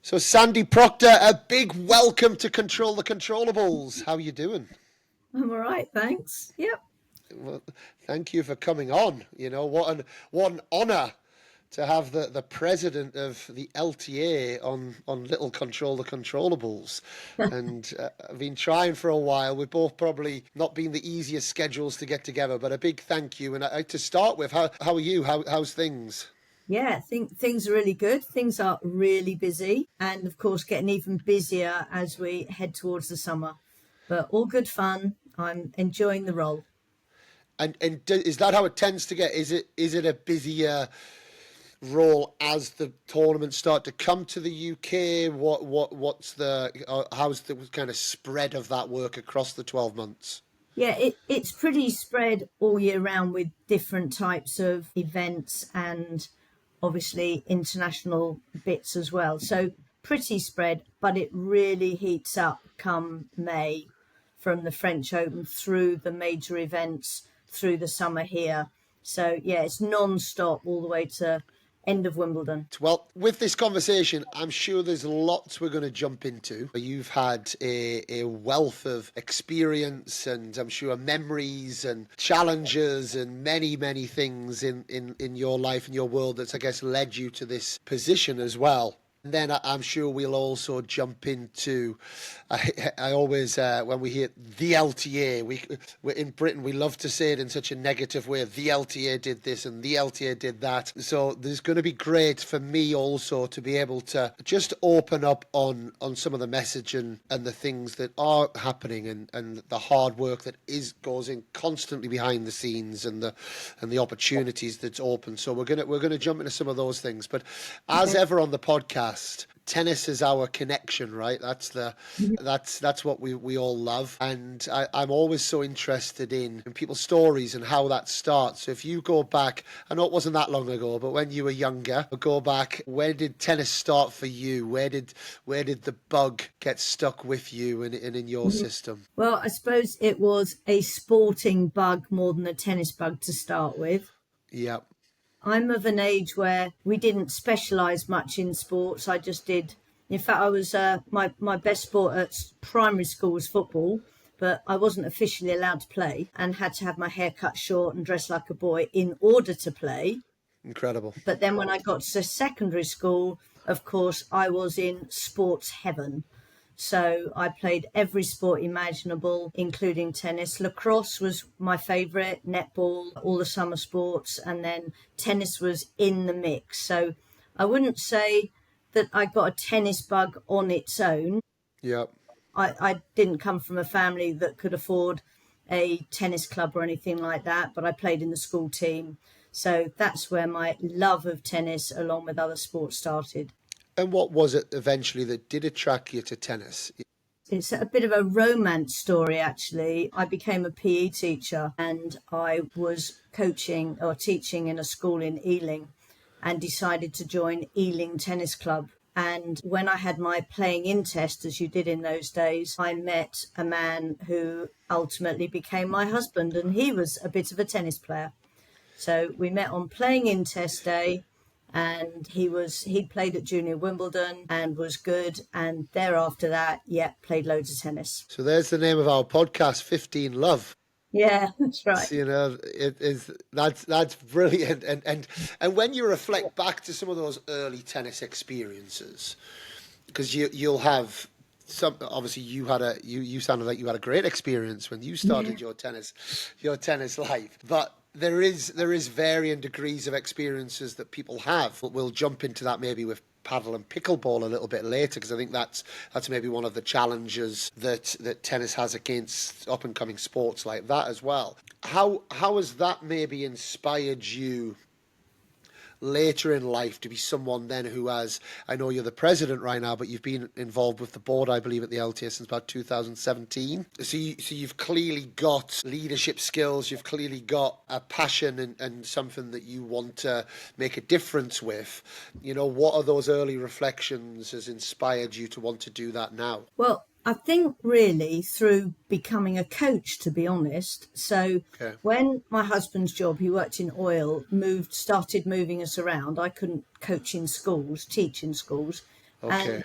So Sandi Procter, a big welcome to Control the Controllables. How are you doing? I'm all right, thanks. Yep. Well, thank you for coming on. What an honour to have the president of the LTA on Little Control the Controllables. And I've been trying for a while. We've both probably not been the easiest schedules to get together, but a big thank you. And to start with, how are you? How's things? Yeah, I think things are really good. Things are really busy, and of course, getting even busier as we head towards the summer. But all good fun. I'm enjoying the role. Is that how it tends to get? Is it a busier role as the tournaments start to come to the UK? What's the how's the kind of spread of that work across the 12 months? Yeah, it's pretty spread all year round with different types of events and obviously international bits as well. So pretty spread, but it really heats up come May from the French Open through the major events through the summer here. So yeah, it's non-stop all the way to end of Wimbledon. Well, with this conversation, I'm sure there's lots we're going to jump into. You've had a wealth of experience and I'm sure memories and challenges and many things in your life and your world that's, I guess, led you to this position as well. And then I'm sure we'll also jump into. I always, when we hear the LTA, we're in Britain, we love to say it in such a negative way. The LTA did this and the LTA did that. So there's going to be great for me also to be able to just open up on some of the message and the things that are happening and the hard work that goes in constantly behind the scenes and the opportunities that's open. So we're gonna jump into some of those things. But as ever on the podcast, tennis is our connection, right? That's what we all love, and I'm always so interested in people's stories and how that starts. So if you go back, I know it wasn't that long ago, but when you were younger, go back. Where did tennis start for you? Where did the bug get stuck with you and in your system? Well, I suppose it was a sporting bug more than a tennis bug to start with. Yeah. I'm of an age where we didn't specialise much in sports. I just did. In fact, I was my best sport at primary school was football, but I wasn't officially allowed to play and had to have my hair cut short and dress like a boy in order to play. Incredible. But then when I got to secondary school, of course, I was in sports heaven. So I played every sport imaginable, including tennis. Lacrosse was my favourite, netball, all the summer sports, and then tennis was in the mix. So I wouldn't say that I got a tennis bug on its own. Yeah. I didn't come from a family that could afford a tennis club or anything like that, but I played in the school team. So that's where my love of tennis, along with other sports, started. And what was it eventually that did attract you to tennis? It's a bit of a romance story, actually. I became a PE teacher and I was coaching or teaching in a school in Ealing and decided to join Ealing Tennis Club. And when I had my playing in test, as you did in those days, I met a man who ultimately became my husband, and he was a bit of a tennis player. So we met on playing in test day, and he'd played at Junior Wimbledon and was good, and thereafter that, played loads of tennis. So there's the name of our podcast, 15 Love. Yeah, that's right. So, it is that's brilliant. And when you reflect back to some of those early tennis experiences, because you'll have some. Obviously, you sounded like you had a great experience when you started your tennis life, but there is varying degrees of experiences that people have. But we'll jump into that maybe with paddle and pickleball a little bit later, because I think that's maybe one of the challenges that tennis has against up and coming sports like that as well. How has that maybe inspired you later in life to be someone then who has, I know you're the president right now, but you've been involved with the board, I believe, at the LTA since about 2017. So you've clearly got leadership skills, you've clearly got a passion and something that you want to make a difference with. What are those early reflections has inspired you to want to do that now? Well, I think really through becoming a coach, to be honest. So when my husband's job, he worked in oil, started moving us around, I couldn't coach in schools, teach in schools. Okay.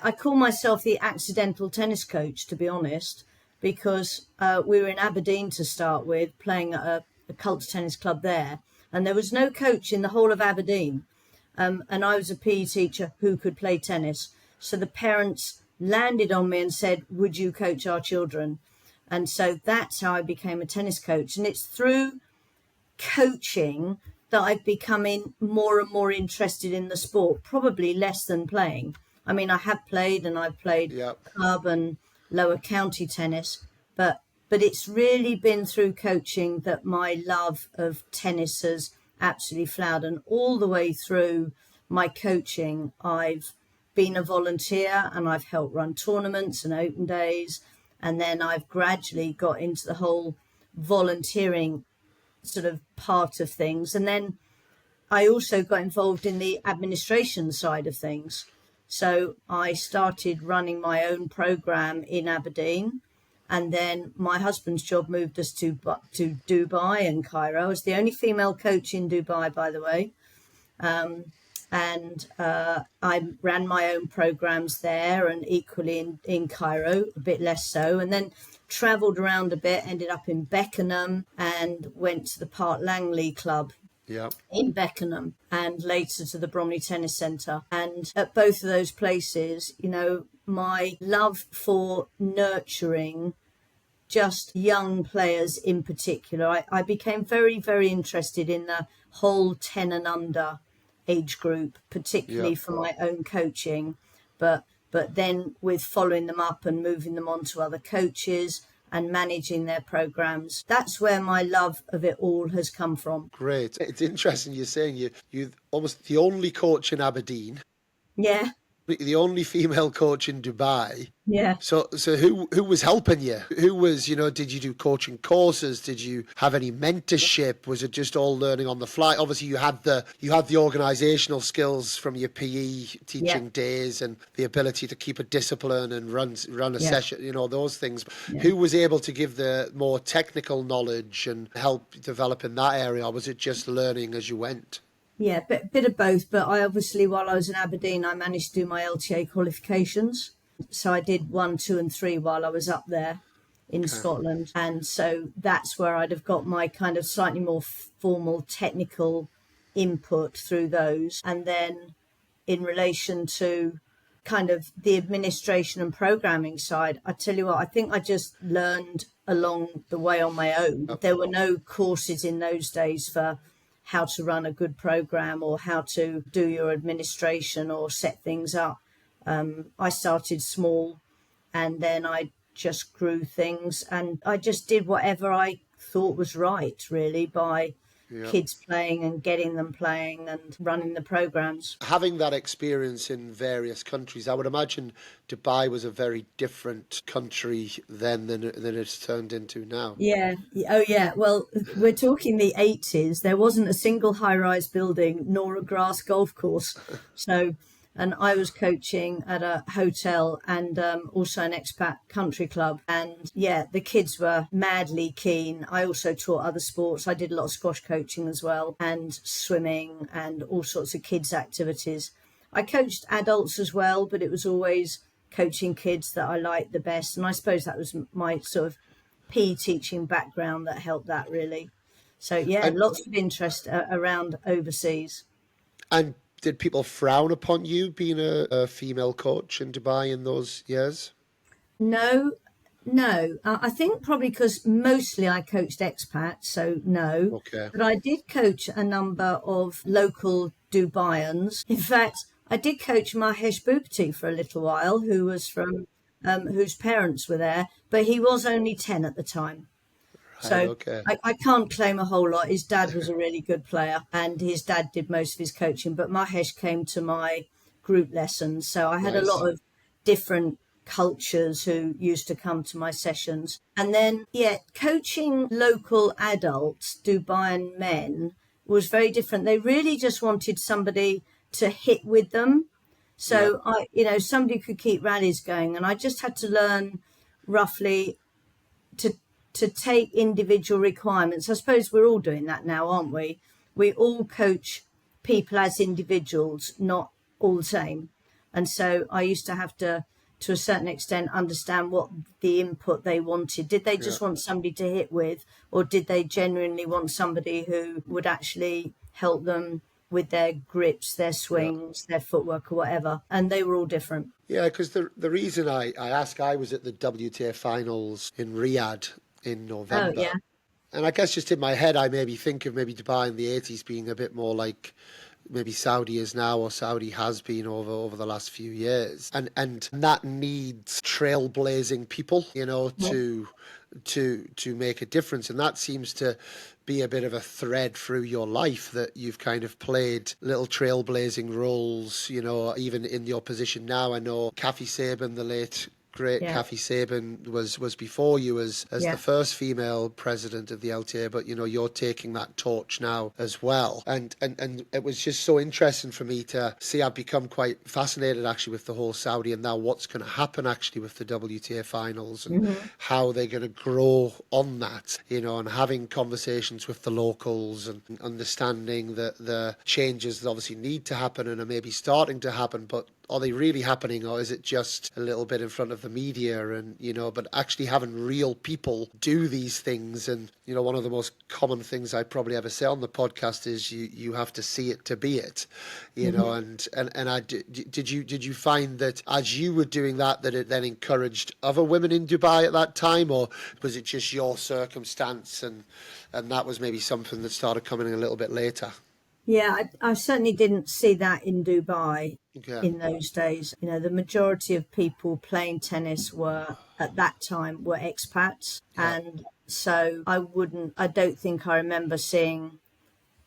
I call myself the accidental tennis coach, to be honest, because we were in Aberdeen to start with, playing at a cult tennis club there, and there was no coach in the whole of Aberdeen. And I was a PE teacher who could play tennis. So the parents landed on me and said, would you coach our children? And so that's how I became a tennis coach. And it's through coaching that I've becoming more and more interested in the sport, probably less than playing. I mean, I have played, and I've played Yeah. club and lower county tennis, but it's really been through coaching that my love of tennis has absolutely flowered. And all the way through my coaching, I've been a volunteer, and I've helped run tournaments and open days. And then I've gradually got into the whole volunteering sort of part of things. And then I also got involved in the administration side of things. So I started running my own program in Aberdeen. And then my husband's job moved us to Dubai and Cairo. I was the only female coach in Dubai, by the way. And I ran my own programs there, and equally in Cairo, a bit less so. And then travelled around a bit, ended up in Beckenham, and went to the Park Langley Club Yeah. in Beckenham, and later to the Bromley Tennis Centre. And at both of those places, you know, my love for nurturing just young players in particular, I became very, very interested in the whole 10 and under age group, particularly Yeah. for my own coaching, but then with following them up and moving them on to other coaches and managing their programs. That's where my love of it all has come from. Great. It's interesting you're saying you're almost the only coach in Aberdeen, Yeah, the only female coach in Dubai. yeah. So who was helping you? Who was, did you do coaching courses? Did you have any mentorship? Was it just all learning on the fly? Obviously you had the organizational skills from your PE teaching days, and the ability to keep a discipline and run a session, those things. Yeah. Who was able to give the more technical knowledge and help develop in that area? Or was it just learning as you went? Yeah, bit of both. But I obviously, while I was in Aberdeen, I managed to do my LTA qualifications. So I did 1, 2 and 3 while I was up there in Scotland. And so that's where I'd have got my kind of slightly more formal technical input through those. And then in relation to kind of the administration and programming side, I tell you what, I think I just learned along the way on my own. There were no courses in those days for how to run a good program or how to do your administration or set things up. I started small, and then I just grew things, and I just did whatever I thought was right, really, by kids playing and getting them playing and running the programs. Having that experience in various countries, I would imagine Dubai was a very different country then than it's turned into now. Yeah. Oh, yeah. Well, we're talking the 80s. There wasn't a single high-rise building nor a grass golf course. So, and I was coaching at a hotel and also an expat country club. And yeah, the kids were madly keen. I also taught other sports. I did a lot of squash coaching as well, and swimming and all sorts of kids' activities. I coached adults as well, but it was always coaching kids that I liked the best. And I suppose that was my sort of PE teaching background that helped that, really. So yeah, And lots of interest around overseas. and did people frown upon you being a female coach in Dubai in those years? No, no. I think probably because mostly I coached expats, so no. Okay. But I did coach a number of local Dubaians. In fact, I did coach Mahesh Bhupathi for a little while, who was from whose parents were there, but he was only 10 at the time. Right, So okay. I can't claim a whole lot. His dad was a really good player, and his dad did most of his coaching, but Mahesh came to my group lessons. So I had a Nice. lot of different cultures who used to come to my sessions. And then, yeah, coaching local adults, Dubaian men, was very different. They really just wanted somebody to hit with them. So somebody could keep rallies going, and I just had to learn roughly to take individual requirements. I suppose we're all doing that now, aren't we? We all coach people as individuals, not all the same. And so I used to have to a certain extent, understand what the input they wanted. Did they Yeah. just want somebody to hit with, or did they genuinely want somebody who would actually help them with their grips, their Yeah. swings, their footwork, or whatever? And they were all different. Yeah, because the reason I ask, I was at the WTA finals in Riyadh in Oh, November. yeah. And I guess just in my head, I maybe think of maybe Dubai in the 80s being a bit more like maybe Saudi is now, or Saudi has been over the last few years. And that needs trailblazing people, to make a difference. And that seems to be a bit of a thread through your life, that you've kind of played little trailblazing roles, even in your position now. I know Kathy Saban, the late great Yeah. Kathy Saban, was before you as the Yeah. first female president of the LTA, but you're taking that torch now as well. And it was just so interesting for me to see. I've become quite fascinated actually with the whole Saudi, and now what's going to happen actually with the WTA finals, and Hmm. how they're going to grow on that, and having conversations with the locals and understanding that the changes that obviously need to happen and are maybe starting to happen, but are they really happening, or is it just a little bit in front of the media? And but actually having real people do these things. And one of the most common things I probably ever say on the podcast is you have to see it to be it. Hmm. And I did you find that as you were doing that it then encouraged other women in Dubai at that time, or was it just your circumstance, and that was maybe something that started coming in a little bit later? Yeah, I certainly didn't see that in Dubai Okay. in those days. The majority of people playing tennis were at that time were expats, Yeah. and so I don't think I remember seeing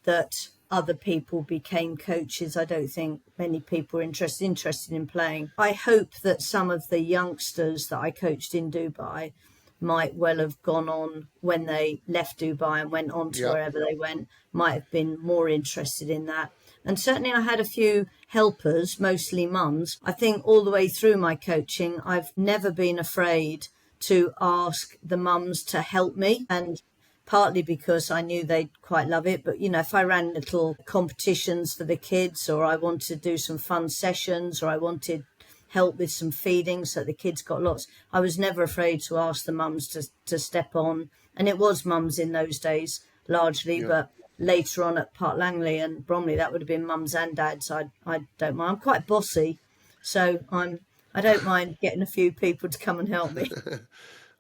that other people became coaches. I don't think many people were interested in playing. I hope that some of the youngsters that I coached in Dubai might well have gone on, when they left Dubai and went on to Yeah. wherever they went, might have been more interested in that. And certainly I had a few helpers, mostly mums. I think all the way through my coaching, I've never been afraid to ask the mums to help me, and partly because I knew they'd quite love it. But, if I ran little competitions for the kids, or I wanted to do some fun sessions, or I wanted help with some feeding so the kids got lots, I was never afraid to ask the mums to step on. And it was mums in those days largely, Yeah. but later on at Park Langley and Bromley, that would have been mums and dads. I don't mind. I'm quite bossy, so I don't mind getting a few people to come and help me.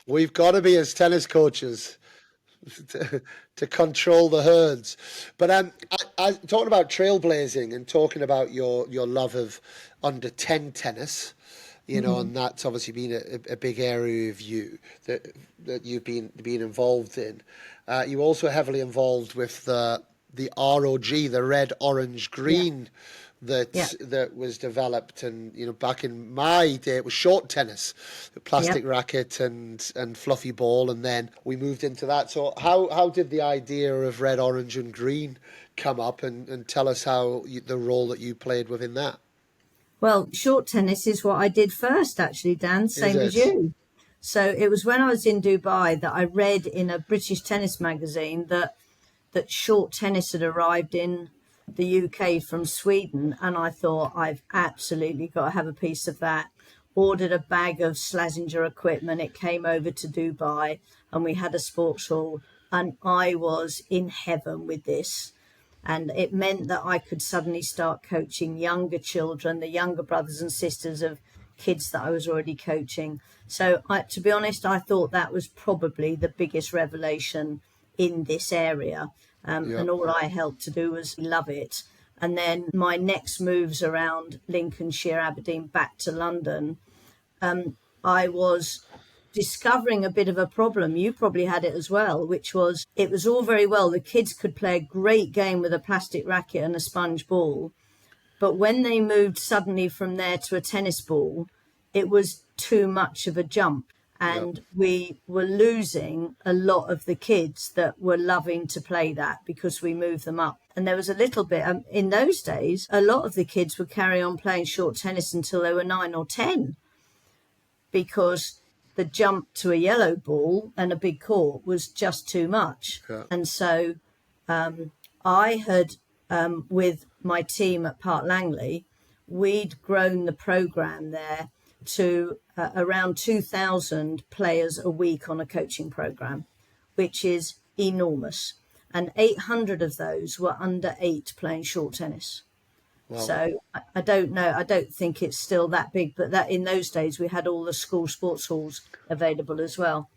We've got to be as tennis coaches to control the herds. But I talking about trailblazing and talking about your love of under 10 tennis, Hmm. and that's obviously been a big area of you that you've been involved in. You also heavily involved with the ROG, the red, orange, Yeah, green, yeah, that was developed. And back in my day it was short tennis, yeah. plastic racket and fluffy ball, and then we moved into that. So how did the idea of red, orange, and green come up, and tell us the role that you played within that? Well, short tennis is what I did first, actually, Dan, Is same as it? you. So it was when I was in Dubai that I read in a British tennis magazine that short tennis had arrived in the UK from Sweden, and I thought, I've absolutely got to have a piece of that. Ordered a bag of Slazenger equipment. It came over to Dubai, and we had a sports hall, and I was in heaven with this. And it meant that I could suddenly start coaching younger children, the younger brothers and sisters of kids that I was already coaching. So, to be honest, I thought that was probably the biggest revelation in this area. Yeah. And all I helped to do was love it. And then my next moves around Lincolnshire, Aberdeen, back to London, I was discovering a bit of a problem. You probably had it as well, which was, it was all very well. The kids could play a great game with a plastic racket and a sponge ball. But when they moved suddenly from there to a tennis ball, it was too much of a jump. Yeah. And we were losing a lot of the kids that were loving to play that because we moved them up. And there was a little bit, in those days, a lot of the kids would carry on playing short tennis until they were 9 or 10, because the jump to a yellow ball and a big court was just too much. Yeah. And so I had, with my team at Park Langley, we'd grown the program there to around 2,000 players a week on a coaching program, which is enormous. And 800 of those were under 8 playing short tennis. Wow. So I don't know. I don't think it's still that big, but that in those days we had all the school sports halls available as well.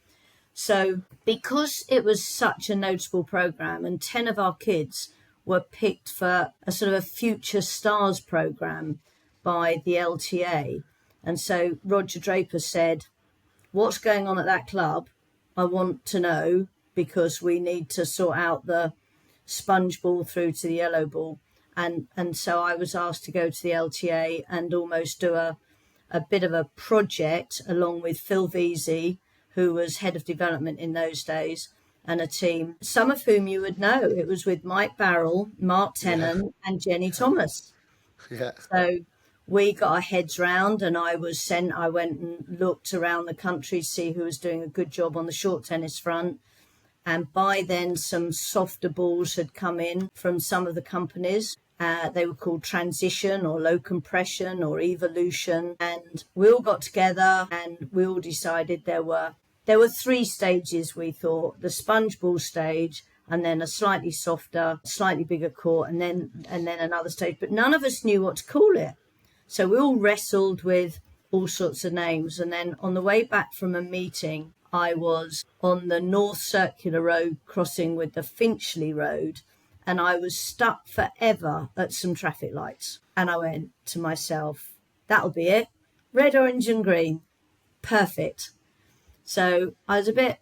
So because it was such a notable program, and 10 of our kids were picked for a sort of a future stars program by the LTA. And so Roger Draper said, what's going on at that club? I want to know, because we need to sort out the sponge ball through to the yellow ball. And so I was asked to go to the LTA and almost do a bit of a project along with Phil Veazey, who was head of development in those days, and a team, some of whom you would know. It was with Mike Barrell, Mark Tennant, and Jenny Thomas. Yeah. So we got our heads round, and I went and looked around the country to see who was doing a good job on the short tennis front. And by then, some softer balls had come in from some of the companies. They were called Transition or Low Compression or Evolution. And we all got together and we all decided there were 3 stages, we thought. The sponge ball stage, and then a slightly softer, slightly bigger court, and then another stage. But none of us knew what to call it. So we all wrestled with all sorts of names. And then on the way back from a meeting, I was on the North Circular Road crossing with the Finchley Road, and I was stuck forever at some traffic lights. And I went to myself, that'll be it. Red, orange and green. Perfect. So I was a bit,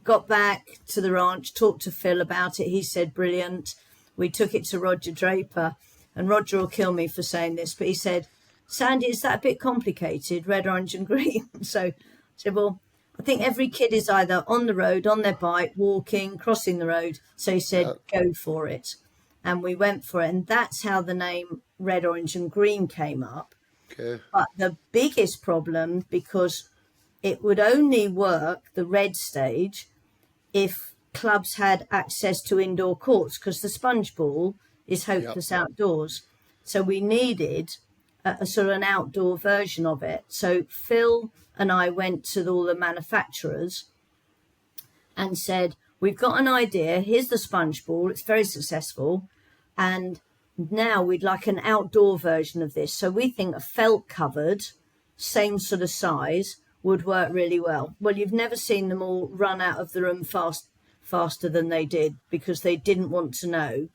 got back to the ranch, talked to Phil about it. He said, brilliant. We took it to Roger Draper, and Roger will kill me for saying this, but he said, Sandy, is that a bit complicated, red, orange and green? So I said, well, I think every kid is either on the road, on their bike, walking, crossing the road. So he said, go for it. And we went for it. And that's how the name Red, Orange and Green came up. Okay. But the biggest problem, because it would only work, the red stage, if clubs had access to indoor courts, because the sponge ball is hopeless outdoors. So we needed a sort of an outdoor version of it. So Phil and I went to all the manufacturers and said, we've got an idea. Here's the sponge ball. It's very successful. And now we'd like an outdoor version of this. So we think a felt covered, same sort of size, would work really well. Well, you've never seen them all run out of the room faster than they did, because they didn't want to know.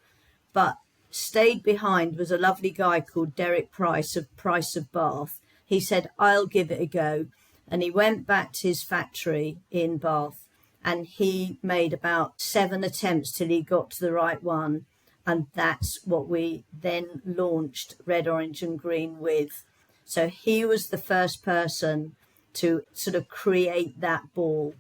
But stayed behind was a lovely guy called Derek Price of Bath. He said, I'll give it a go. And he went back to his factory in Bath, and he made about 7 attempts till he got to the right one. And that's what we then launched Red, Orange and Green with. So he was the first person to sort of create that ball.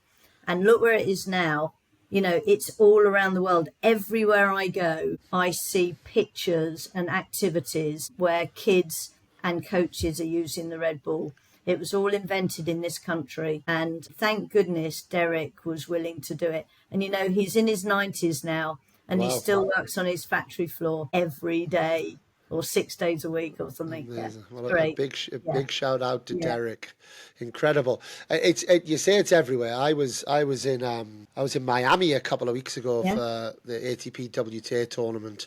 And look where it is now. It's all around the world. Everywhere I go, I see pictures and activities where kids and coaches are using the red ball. It was all invented in this country. And thank goodness Derek was willing to do it. And, he's in his 90s now, and he still works on his factory floor every day, or 6 days a week or something. Amazing. Yeah. Well, Great. a big shout out to Derek. Incredible. You say it's everywhere. I was in Miami a couple of weeks ago for the ATP WTA tournament,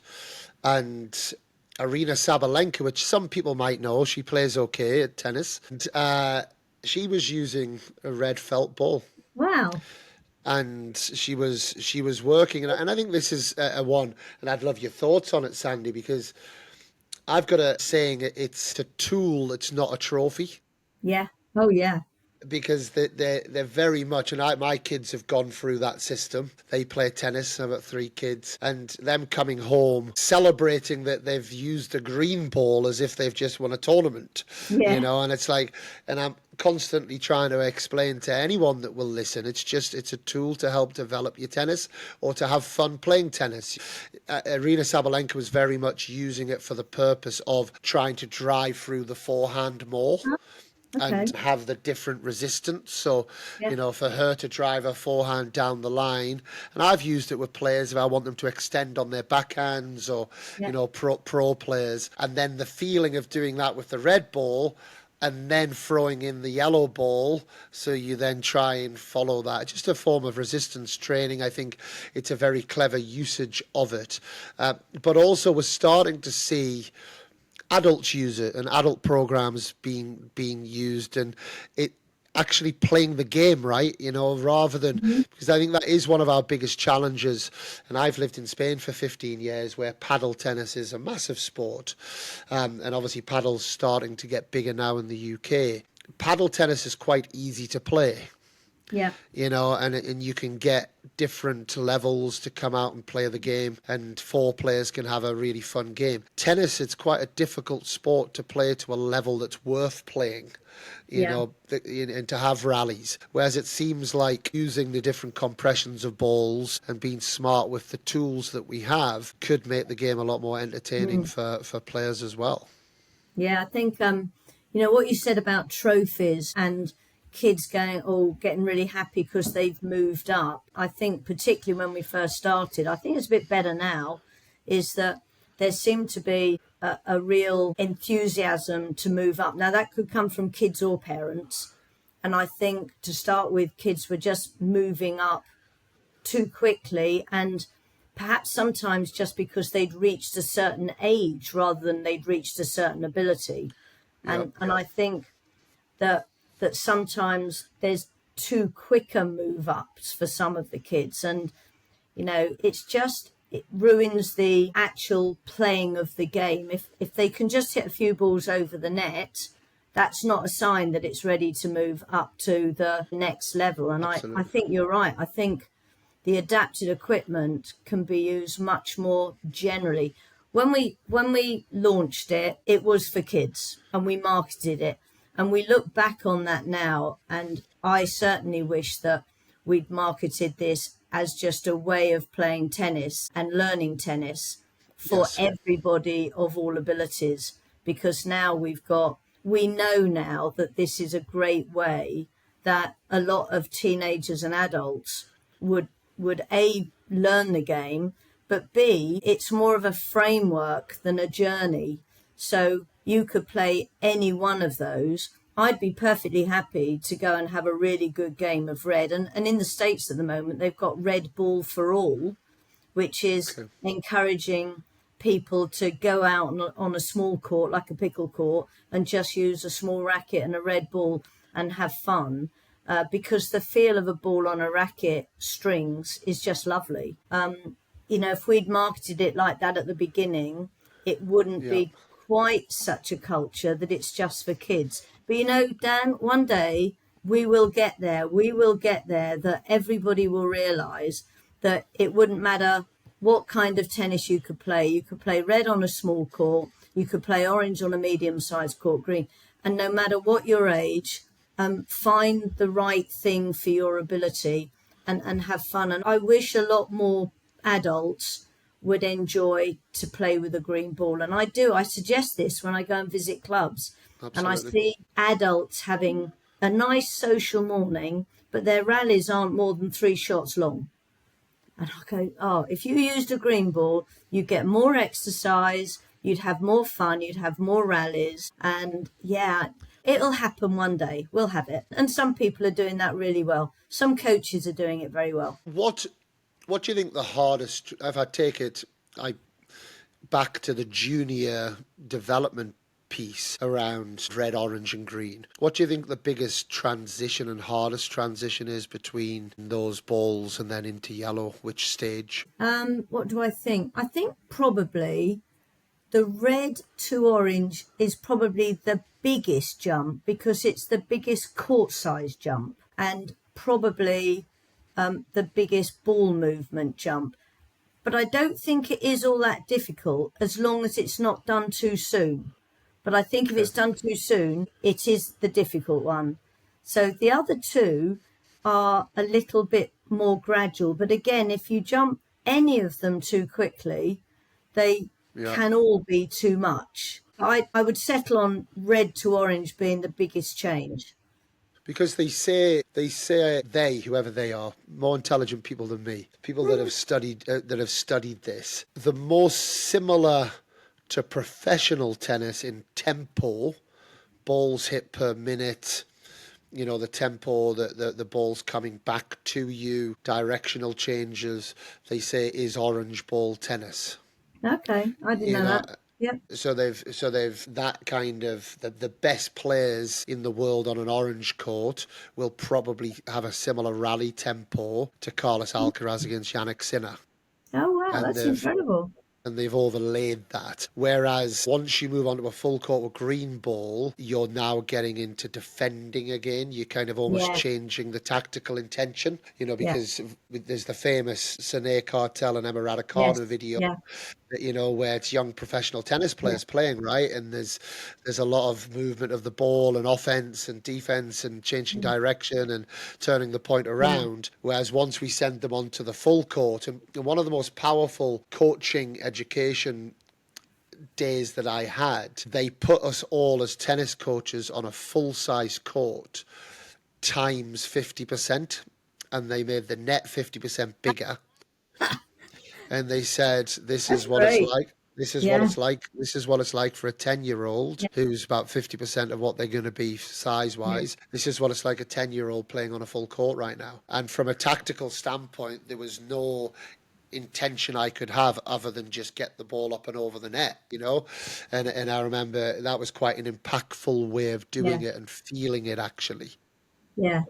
and Arina Sabalenka, which some people might know, she plays okay at tennis. And, she was using a red felt ball. Wow. And she was working, and I think this is a one, and I'd love your thoughts on it, Sandy, because I've got a saying, it's a tool, it's not a trophy. Yeah. Oh, yeah. Because they're very much, and my kids have gone through that system. They play tennis. I've got 3 kids, and them coming home celebrating that they've used a green ball as if they've just won a tournament. Yeah. And it's like, and I'm constantly trying to explain to anyone that will listen, it's a tool to help develop your tennis or to have fun playing tennis. Arina Sabalenka was very much using it for the purpose of trying to drive through the forehand more. Okay. and have the different resistance. So, Yeah. for her to drive her forehand down the line, and I've used it with players if I want them to extend on their backhands or, Yeah. pro players. And then the feeling of doing that with the red ball and then throwing in the yellow ball. So you then try and follow that. Just a form of resistance training. I think it's a very clever usage of it. But also we're starting to see adults use it and adult programs being used, and it actually playing the game right, rather than, Mhm. because I think that is one of our biggest challenges. And I've lived in Spain for 15 years, where paddle tennis is a massive sport, and obviously paddle's starting to get bigger now in the UK. Paddle tennis is quite easy to play, Yeah. and you can get different levels to come out and play the game, and four players can have a really fun game. Tennis, it's quite a difficult sport to play to a level that's worth playing, Yeah. and to have rallies. Whereas it seems like using the different compressions of balls and being smart with the tools that we have could make the game a lot more entertaining Mm. for players as well. Yeah, I think what you said about trophies and kids getting really happy because they've moved up. I think particularly when we first started, I think it's a bit better now, is that there seemed to be a real enthusiasm to move up. Now that could come from kids or parents, and I think to start with, kids were just moving up too quickly, and perhaps sometimes just because they'd reached a certain age rather than they'd reached a certain ability. Yeah. And I think that sometimes there's too quicker move ups for some of the kids, and it ruins the actual playing of the game. If they can just hit a few balls over the net, that's not a sign that it's ready to move up to the next level. And I Absolutely. think you're right. I think the adapted equipment can be used much more generally. When we launched it, it was for kids and we marketed it. And we look back on that now, and I certainly wish that we'd marketed this as just a way of playing tennis and learning tennis for Yes. everybody of all abilities, because now we know now that this is a great way that a lot of teenagers and adults would A, learn the game, but B, it's more of a framework than a journey. So you could play any one of those. I'd be perfectly happy to go and have a really good game of red. And in the States at the moment, they've got Red Ball for All, which is Okay. encouraging people to go out on a small court, like a pickle court, and just use a small racket and a red ball and have fun. Because the feel of a ball on a racket strings is just lovely. If we'd marketed it like that at the beginning, it wouldn't Yeah. be quite such a culture that it's just for kids. But Dan, one day we will get there. We will get there, that everybody will realize that it wouldn't matter what kind of tennis you could play. You could play red on a small court, you could play orange on a medium-sized court, green, and no matter what your age, find the right thing for your ability and have fun. And I wish a lot more adults would enjoy to play with a green ball. And I suggest this when I go and visit clubs, and I Absolutely. see adults having a nice social morning, but their rallies aren't more than 3 shots long. And I go, oh, if you used a green ball, you'd get more exercise, you'd have more fun, you'd have more rallies. And yeah, it'll happen one day. We'll have it. And some people are doing that really well. Some coaches are doing it very well. What do you think the hardest? If I take it, I back to the junior development piece around red, orange, and green. What do you think the biggest transition and hardest transition is between those balls and then into yellow? Which stage? What do I think? I think probably the red to orange is probably the biggest jump because it's the biggest court size jump, and probably the biggest ball movement jump. But I don't think it is all that difficult as long as it's not done too soon. But I think if Okay. it's done too soon, it is the difficult one. So the other two are a little bit more gradual. But again, if you jump any of them too quickly, they Yeah. can all be too much. I would settle on red to orange being the biggest change. Because they, whoever they are, more intelligent people than me, people that have studied this, the most similar to professional tennis in tempo, balls hit per minute, the tempo, the ball's coming back to you, directional changes, they say is orange ball tennis. Okay, I didn't You know know, that. Yep. so they've that kind of the best players in the world on an orange court will probably have a similar rally tempo to Carlos Alcaraz against Yannick Sinner, Oh wow, and that's they've incredible. and they've overlaid that. Whereas once you move on to a full court with green ball, you're now getting into defending again. You're kind of almost Yeah, changing the tactical intention, yeah, because there's the famous Sine Cartel and Emma yes, Raducanu video, yeah, where it's young professional tennis yeah, players playing, right? And there's a lot of movement of the ball and offense and defense and changing direction and turning the point yeah, around. Whereas once we send them onto the full court, and one of the most powerful coaching education days that I had, they put us all as tennis coaches on a full size court times 50%, and they made the net 50% bigger, and they said, "This that's is what it's great. like. This is what Yeah, it's like. This is what it's like for a 10-year-old yeah, who's about 50% of what they're going to be size yeah, wise. This is what it's like a 10-year-old playing on a full court right now." And from a tactical standpoint, there was no intention I could have other than just get the ball up and over the net. And I remember that was quite an impactful way of yeah, doing it and feeling it actually, yeah.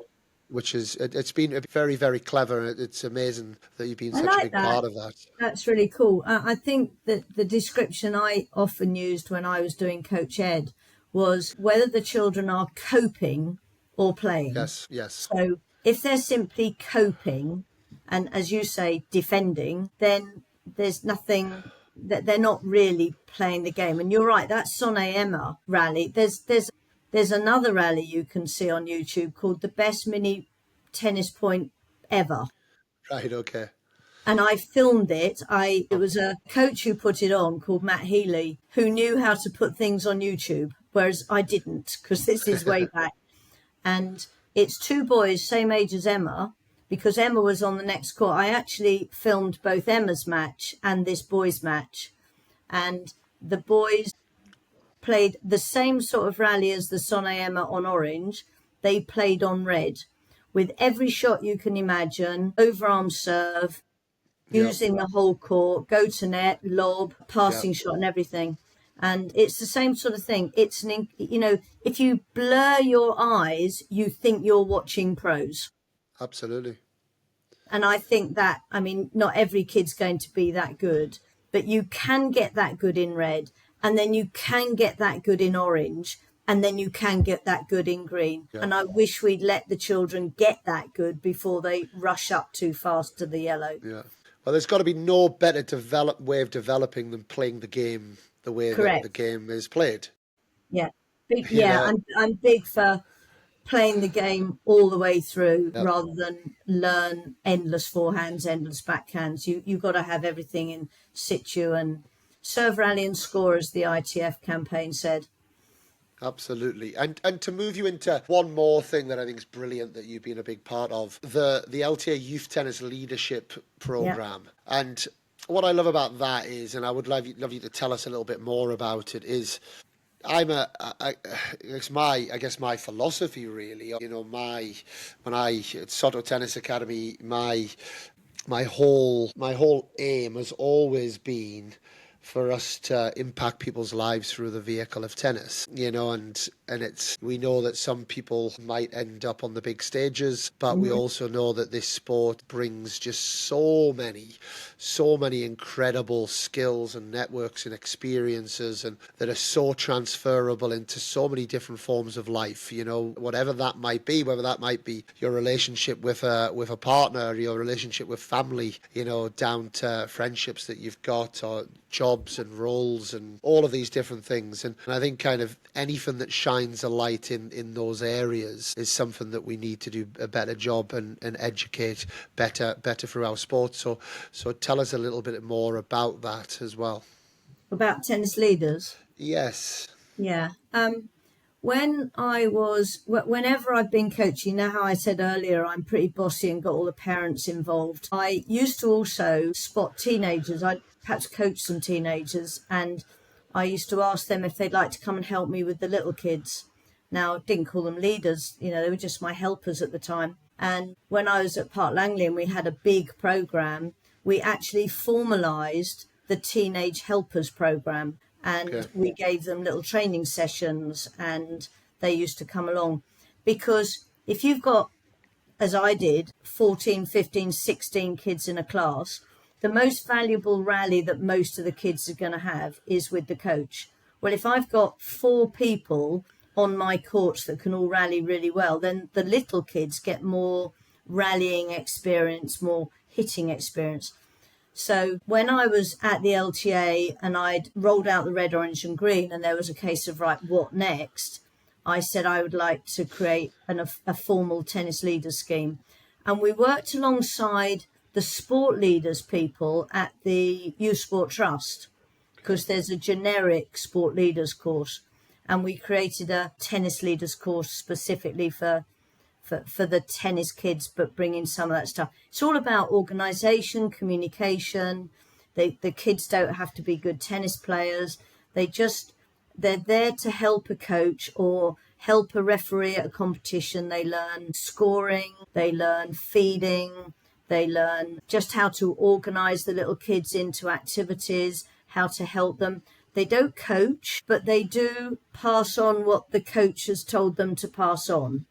which it's been very, very clever. It's amazing that you've been I such a like big that. part of that. That's really cool. I think that the description I often used when I was doing Coach Ed was whether the children are coping or playing. Yes, yes. So if they're simply coping and, as you say, defending, then there's nothing that they're not really playing the game. And you're right, that Sonne Emma rally. There's another rally you can see on YouTube called the best mini tennis point ever, Right, okay. and I filmed it. It was a coach who put it on called Matt Healy, who knew how to put things on YouTube, whereas I didn't, because this is way back. And it's two boys, same age as Emma, because Emma was on the next court. I actually filmed both Emma's match and this boys' match, and the boys played the same sort of rally as the Sonne Emma on orange. They played on red, with every shot you can imagine, overarm serve, Yeah, using the whole court, go to net, lob, yeah, passing shot, and everything. And it's the same sort of thing. If you blur your eyes, you think you're watching pros. absolutely. And I think that, I mean, not every kid's going to be that good, but you can get that good in red, and then you can get that good in orange, and then you can get that good in green. Yeah, And I wish we'd let the children get that good before they rush up too fast to the yellow. yeah. Well, there's got to be no better way of developing than playing the game the way that the Correct. game is played. Yeah. Big, You yeah, know, I'm big for playing the game all the way through yeah, rather than learn endless forehands, endless backhands. You've got to have everything in situ and serve, rally, and score, as the ITF campaign said. absolutely. And to move you into one more thing that I think is brilliant that you've been a big part of, the LTA Youth Tennis Leadership Yeah. Program. And what I love about that is, and I would love you to tell us a little bit more about it, is I guess my philosophy really, when I at Soto Tennis Academy, my whole aim has always been for us to impact people's lives through the vehicle of tennis, and we know that some people might end up on the big stages, but we Hmm. also know that this sport brings just so many incredible skills and networks and experiences, and that are so transferable into so many different forms of life, whatever that might be, whether that might be your relationship with a partner, your relationship with family, down to friendships that you've got, or jobs and roles and all of these different things. And I think kind of anything that shines a light in those areas is something that we need to do a better job and educate better through our sport. So tell us a little bit more about that as well. About tennis leaders. Yes. Yeah. Whenever I've been coaching, you know how I said earlier, I'm pretty bossy and got all the parents involved. I used to also spot teenagers. I'd perhaps coach some teenagers, and I used to ask them if they'd like to come and help me with the little kids. Now, I didn't call them leaders, they were just my helpers at the time. And when I was at Park Langley and we had a big program, we actually formalized the Teenage Helpers program, and Okay. we gave them little training sessions, and they used to come along. Because if you've got, as I did, 14, 15, 16 kids in a class, the most valuable rally that most of the kids are going to have is with the coach. Well, if I've got 4 people on my courts that can all rally really well, then the little kids get more rallying experience, more hitting experience. So when I was at the LTA and I'd rolled out the red, orange, and green, and there was a case of, right, what next? I said I would like to create a formal tennis leaders scheme. And we worked alongside the sport leaders people at the Youth Sport Trust, because there's a generic sport leaders course. And we created a tennis leaders course specifically for the tennis kids, but bringing some of that stuff. It's all about organization, communication. The kids don't have to be good tennis players. They're there to help a coach or help a referee at a competition. They learn scoring, they learn feeding, they learn just how to organize the little kids into activities, how to help them. They don't coach, but they do pass on what the coach has told them to pass on.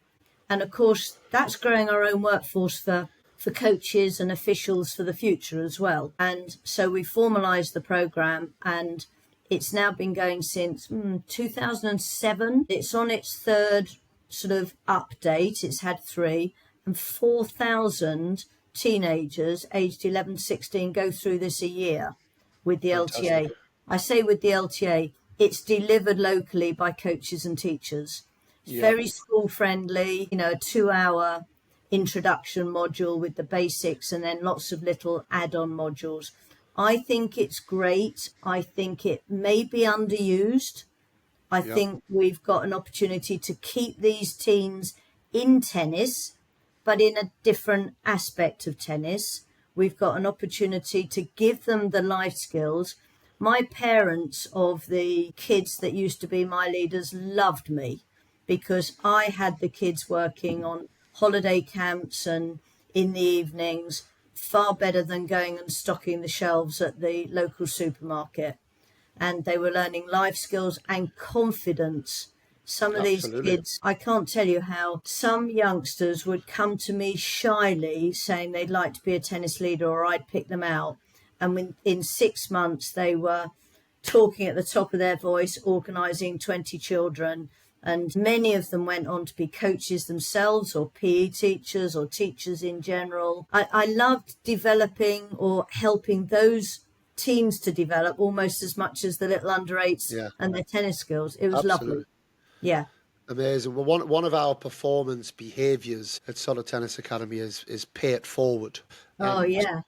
And of course, that's growing our own workforce for coaches and officials for the future as well. And so we formalised the programme, and it's now been going since 2007. It's on its third sort of update. It's had 3, and 4,000 teenagers aged 11 to 16 go through this a year with the Fantastic. LTA. I say with the LTA, it's delivered locally by coaches and teachers. It's Yeah. very school friendly, a 2-hour introduction module with the basics and then lots of little add-on modules. I think it's great. I think it may be underused. I Yeah. think we've got an opportunity to keep these teens in tennis, but in a different aspect of tennis. We've got an opportunity to give them the life skills. My parents of the kids that used to be my leaders loved me because I had the kids working on holiday camps and in the evenings, far better than going and stocking the shelves at the local supermarket. And they were learning life skills and confidence. Some of these Absolutely. kids, I can't tell you how some youngsters would come to me shyly saying they'd like to be a tennis leader or I'd pick them out. And in 6 months, they were talking at the top of their voice, organising 20 children. And many of them went on to be coaches themselves or PE teachers or teachers in general. I loved developing or helping those teams to develop almost as much as the little under 8s Yeah. and their tennis skills. It was Absolutely. lovely. Yeah. Amazing. Well, one of our performance behaviours at Solid Tennis Academy is pay it forward, Oh, and yeah.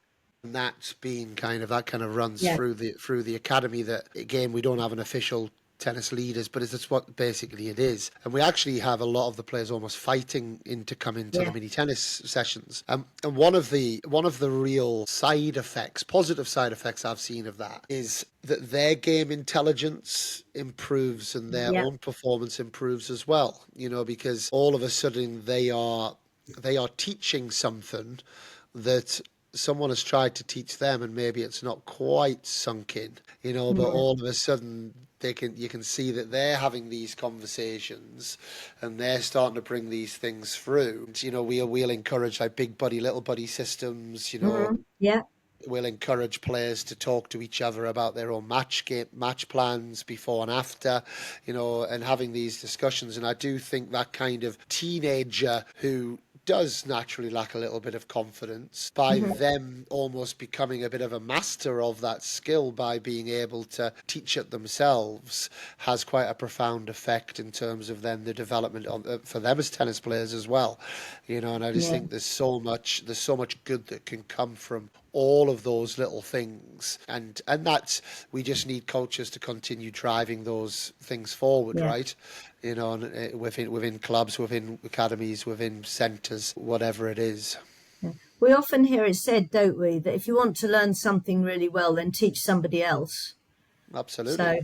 that's been that kind of runs Yeah. through the academy. That again, we don't have an official tennis leaders, but it's what basically it is. And we actually have a lot of the players almost fighting to come into the Yeah. mini tennis sessions. And one of the real side effects, positive side effects I've seen of that is that their game intelligence improves and their Yeah. own performance improves as well. Because all of a sudden they are teaching something that someone has tried to teach them and maybe it's not quite sunk in, but Yeah. all of a sudden you can see that they're having these conversations and they're starting to bring these things through. And, we'll encourage like big buddy, little buddy systems, Yeah. we'll encourage players to talk to each other about their own match plans before and after, and having these discussions. And I do think that kind of teenager who does naturally lack a little bit of confidence, by them almost becoming a bit of a master of that skill by being able to teach it themselves, has quite a profound effect in terms of then the development for them as tennis players as well. And I just Yeah. think there's so much good that can come from all of those little things, and that's, we just need coaches to continue driving those things forward, Yeah. right? You know, and, within clubs, within academies, within centres, whatever it is. Yeah. We often hear it said, don't we, that if you want to learn something really well, then teach somebody else. Absolutely. So,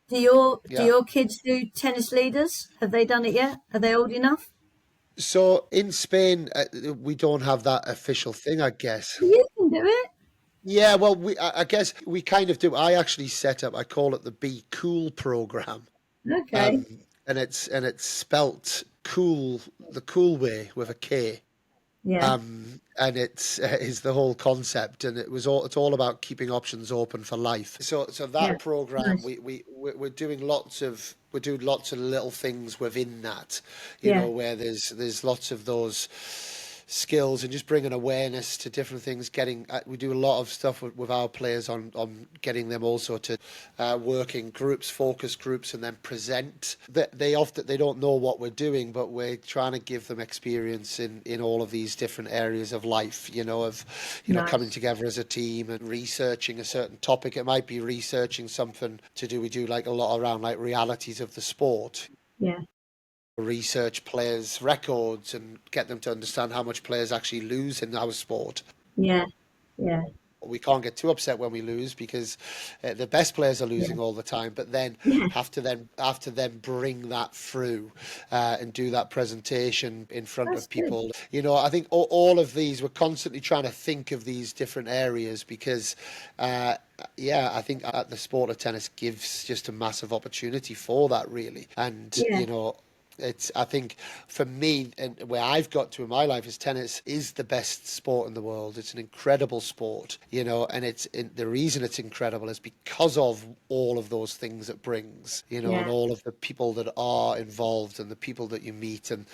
do Yeah. your kids do tennis leaders? Have they done it yet? Are they old enough? So in Spain, we don't have that official thing, I guess. You can do it. Yeah, well, I guess we kind of do. I actually set up, I call it the Be Cool program. Okay. And it's spelt cool, the cool way, with a K. Yeah. And it's is the whole concept, and it's all about keeping options open for life. So Yeah. that program, Nice. we're doing lots of little things within that, Yeah. where there's lots of those skills, and just bringing awareness to different things. We do a lot of stuff with our players on getting them also to work in groups, focus groups, and then present. They don't know what we're doing, but we're trying to give them experience in all of these different areas of life. Coming Nice. together as a team and researching a certain topic. It might be researching something to do. We do like a lot around like realities of the sport. Yeah. Research players' records and get them to understand how much players actually lose in our sport. Yeah. Yeah. We can't get too upset when we lose, because the best players are Yeah. losing all the time. But then Yeah. have to then bring that through and do that presentation in front That's of good. people. I think all of these, we're constantly trying to think of these different areas, because I think the sport of tennis gives just a massive opportunity for that, really. And Yeah. I think for me, and where I've got to in my life, is tennis is the best sport in the world. It's an incredible sport, and the reason it's incredible is because of all of those things it brings, and Yeah. all of the people that are involved, and the people that you meet, and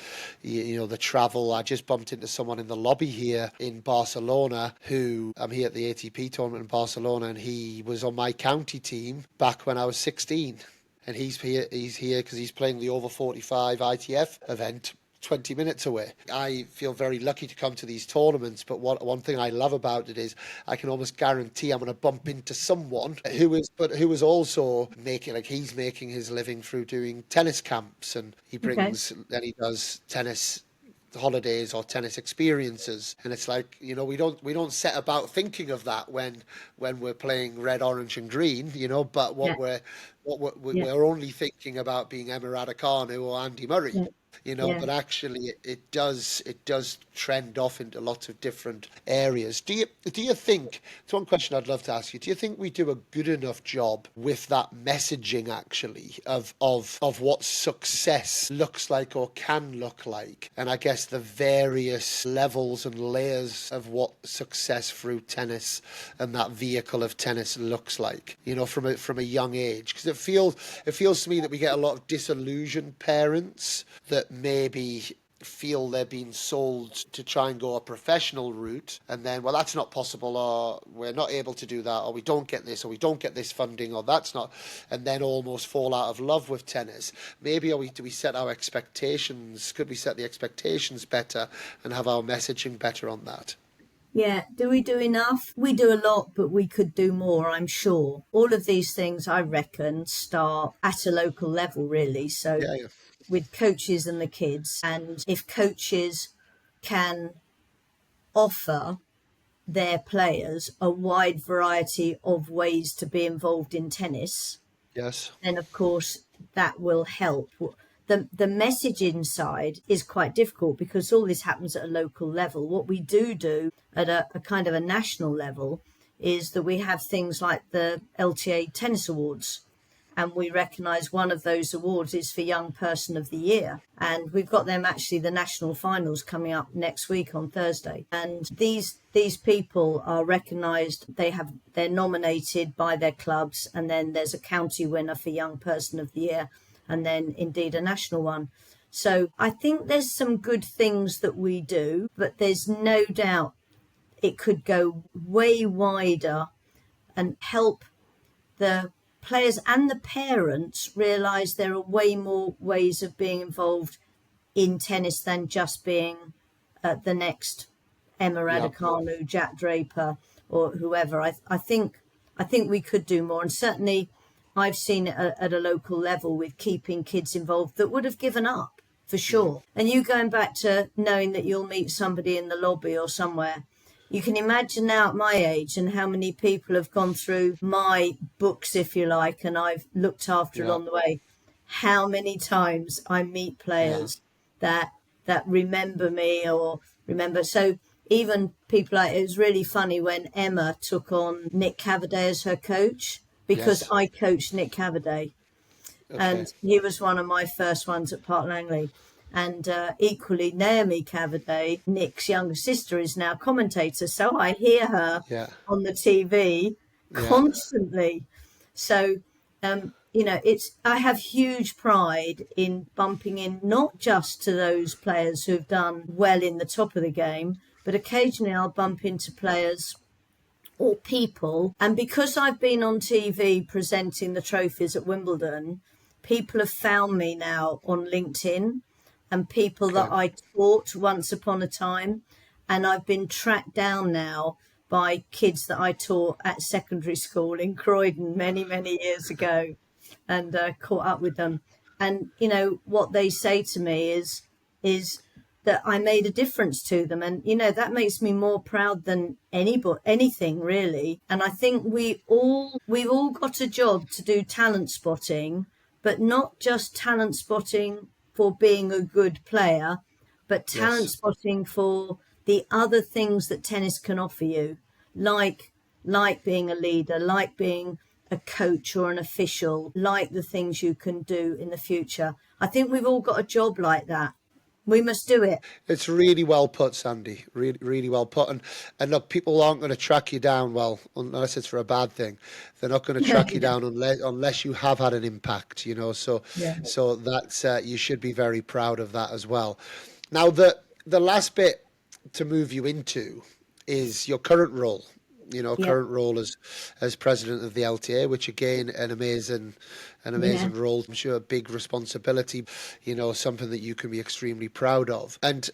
the travel. I just bumped into someone in the lobby here in Barcelona, who I'm here at the ATP tournament in Barcelona, and he was on my county team back when I was 16. And he's here. He's here because he's playing the over 45 ITF event 20 minutes away. I feel very lucky to come to these tournaments, but one thing I love about it is I can almost guarantee I'm going to bump into someone who is also he's making his living through doing tennis camps, and Okay. he does tennis holidays or tennis experiences. And it's like, we don't set about thinking of that when we're playing red, orange and green, but Yeah. Yeah. we're only thinking about being Emma Raducanu or Andy Murray. Yeah. Yeah. But actually it does trend off into lots of different areas. Do you think, it's one question I'd love to ask you, do you think we do a good enough job with that messaging, actually, of what success looks like or can look like, and I guess the various levels and layers of what success through tennis and that vehicle of tennis looks like, from a young age? Because it feels to me that we get a lot of disillusioned parents that maybe feel they're being sold to try and go a professional route, and then, well, that's not possible, or we're not able to do that, or we don't get this, or we don't get this funding, or that's not, and then almost fall out of love with tennis. Maybe do we set our expectations? Could we set the expectations better and have our messaging better on that? Yeah. Do we do enough? We do a lot, but we could do more, I'm sure. All of these things, I reckon, start at a local level, really. So Yeah, yeah, with coaches and the kids. And if coaches can offer their players a wide variety of ways to be involved in tennis, yes, then of course that will help. The messaging side is quite difficult because all this happens at a local level. What we do at a kind of a national level is that we have things like the LTA Tennis Awards, and we recognise one of those awards is for Young Person of the Year. And we've got them, actually, the national finals coming up next week on Thursday. And these people are recognised. They're nominated by their clubs, and then there's a county winner for Young Person of the Year, and then indeed a national one. So I think there's some good things that we do, but there's no doubt it could go way wider and help the players and the parents realise there are way more ways of being involved in tennis than just being the next Emma yeah, Raducanu, Jack Draper, or whoever. I think we could do more, and certainly I've seen it at a local level with keeping kids involved that would have given up for sure. And you going back to knowing that you'll meet somebody in the lobby or somewhere, you can imagine now at my age and how many people have gone through my books, if you like, and I've looked after Yeah. along the way. How many times I meet Yeah. players that remember me or remember. So even people like, it was really funny when Emma took on Nick Cavaday as her coach, because Yes. I coached Nick Cavaday, Okay. and he was one of my first ones at Park Langley. And equally, Naomi Cavaday, Nick's younger sister, is now commentator. So I hear her Yeah. on the TV Yeah. constantly. So, it's, I have huge pride in bumping in not just to those players who've done well in the top of the game, but occasionally I'll bump into players or people. And because I've been on TV presenting the trophies at Wimbledon, people have found me now on LinkedIn, and people that Okay. I taught once upon a time. And I've been tracked down now by kids that I taught at secondary school in Croydon many, many years ago, and caught up with them. And, what they say to me is that I made a difference to them. And, that makes me more proud than anything really. And I think we've all got a job to do talent spotting, but not just talent spotting for being a good player, but talent Yes. spotting for the other things that tennis can offer you, like being a leader, like being a coach or an official, like the things you can do in the future. I think we've all got a job like that. We must do it. It's really well put, Sandy. Really, really well put. And look, people aren't going to track you down. Well, unless it's for a bad thing, they're not going to track you Yeah. down unless you have had an impact. So Yeah. so that's you should be very proud of that as well. Now, the last bit to move you into is your current role. Yeah. Current role as president of the LTA, which again, an Yeah. amazing role. I'm sure a big responsibility. Something that you can be extremely proud of. And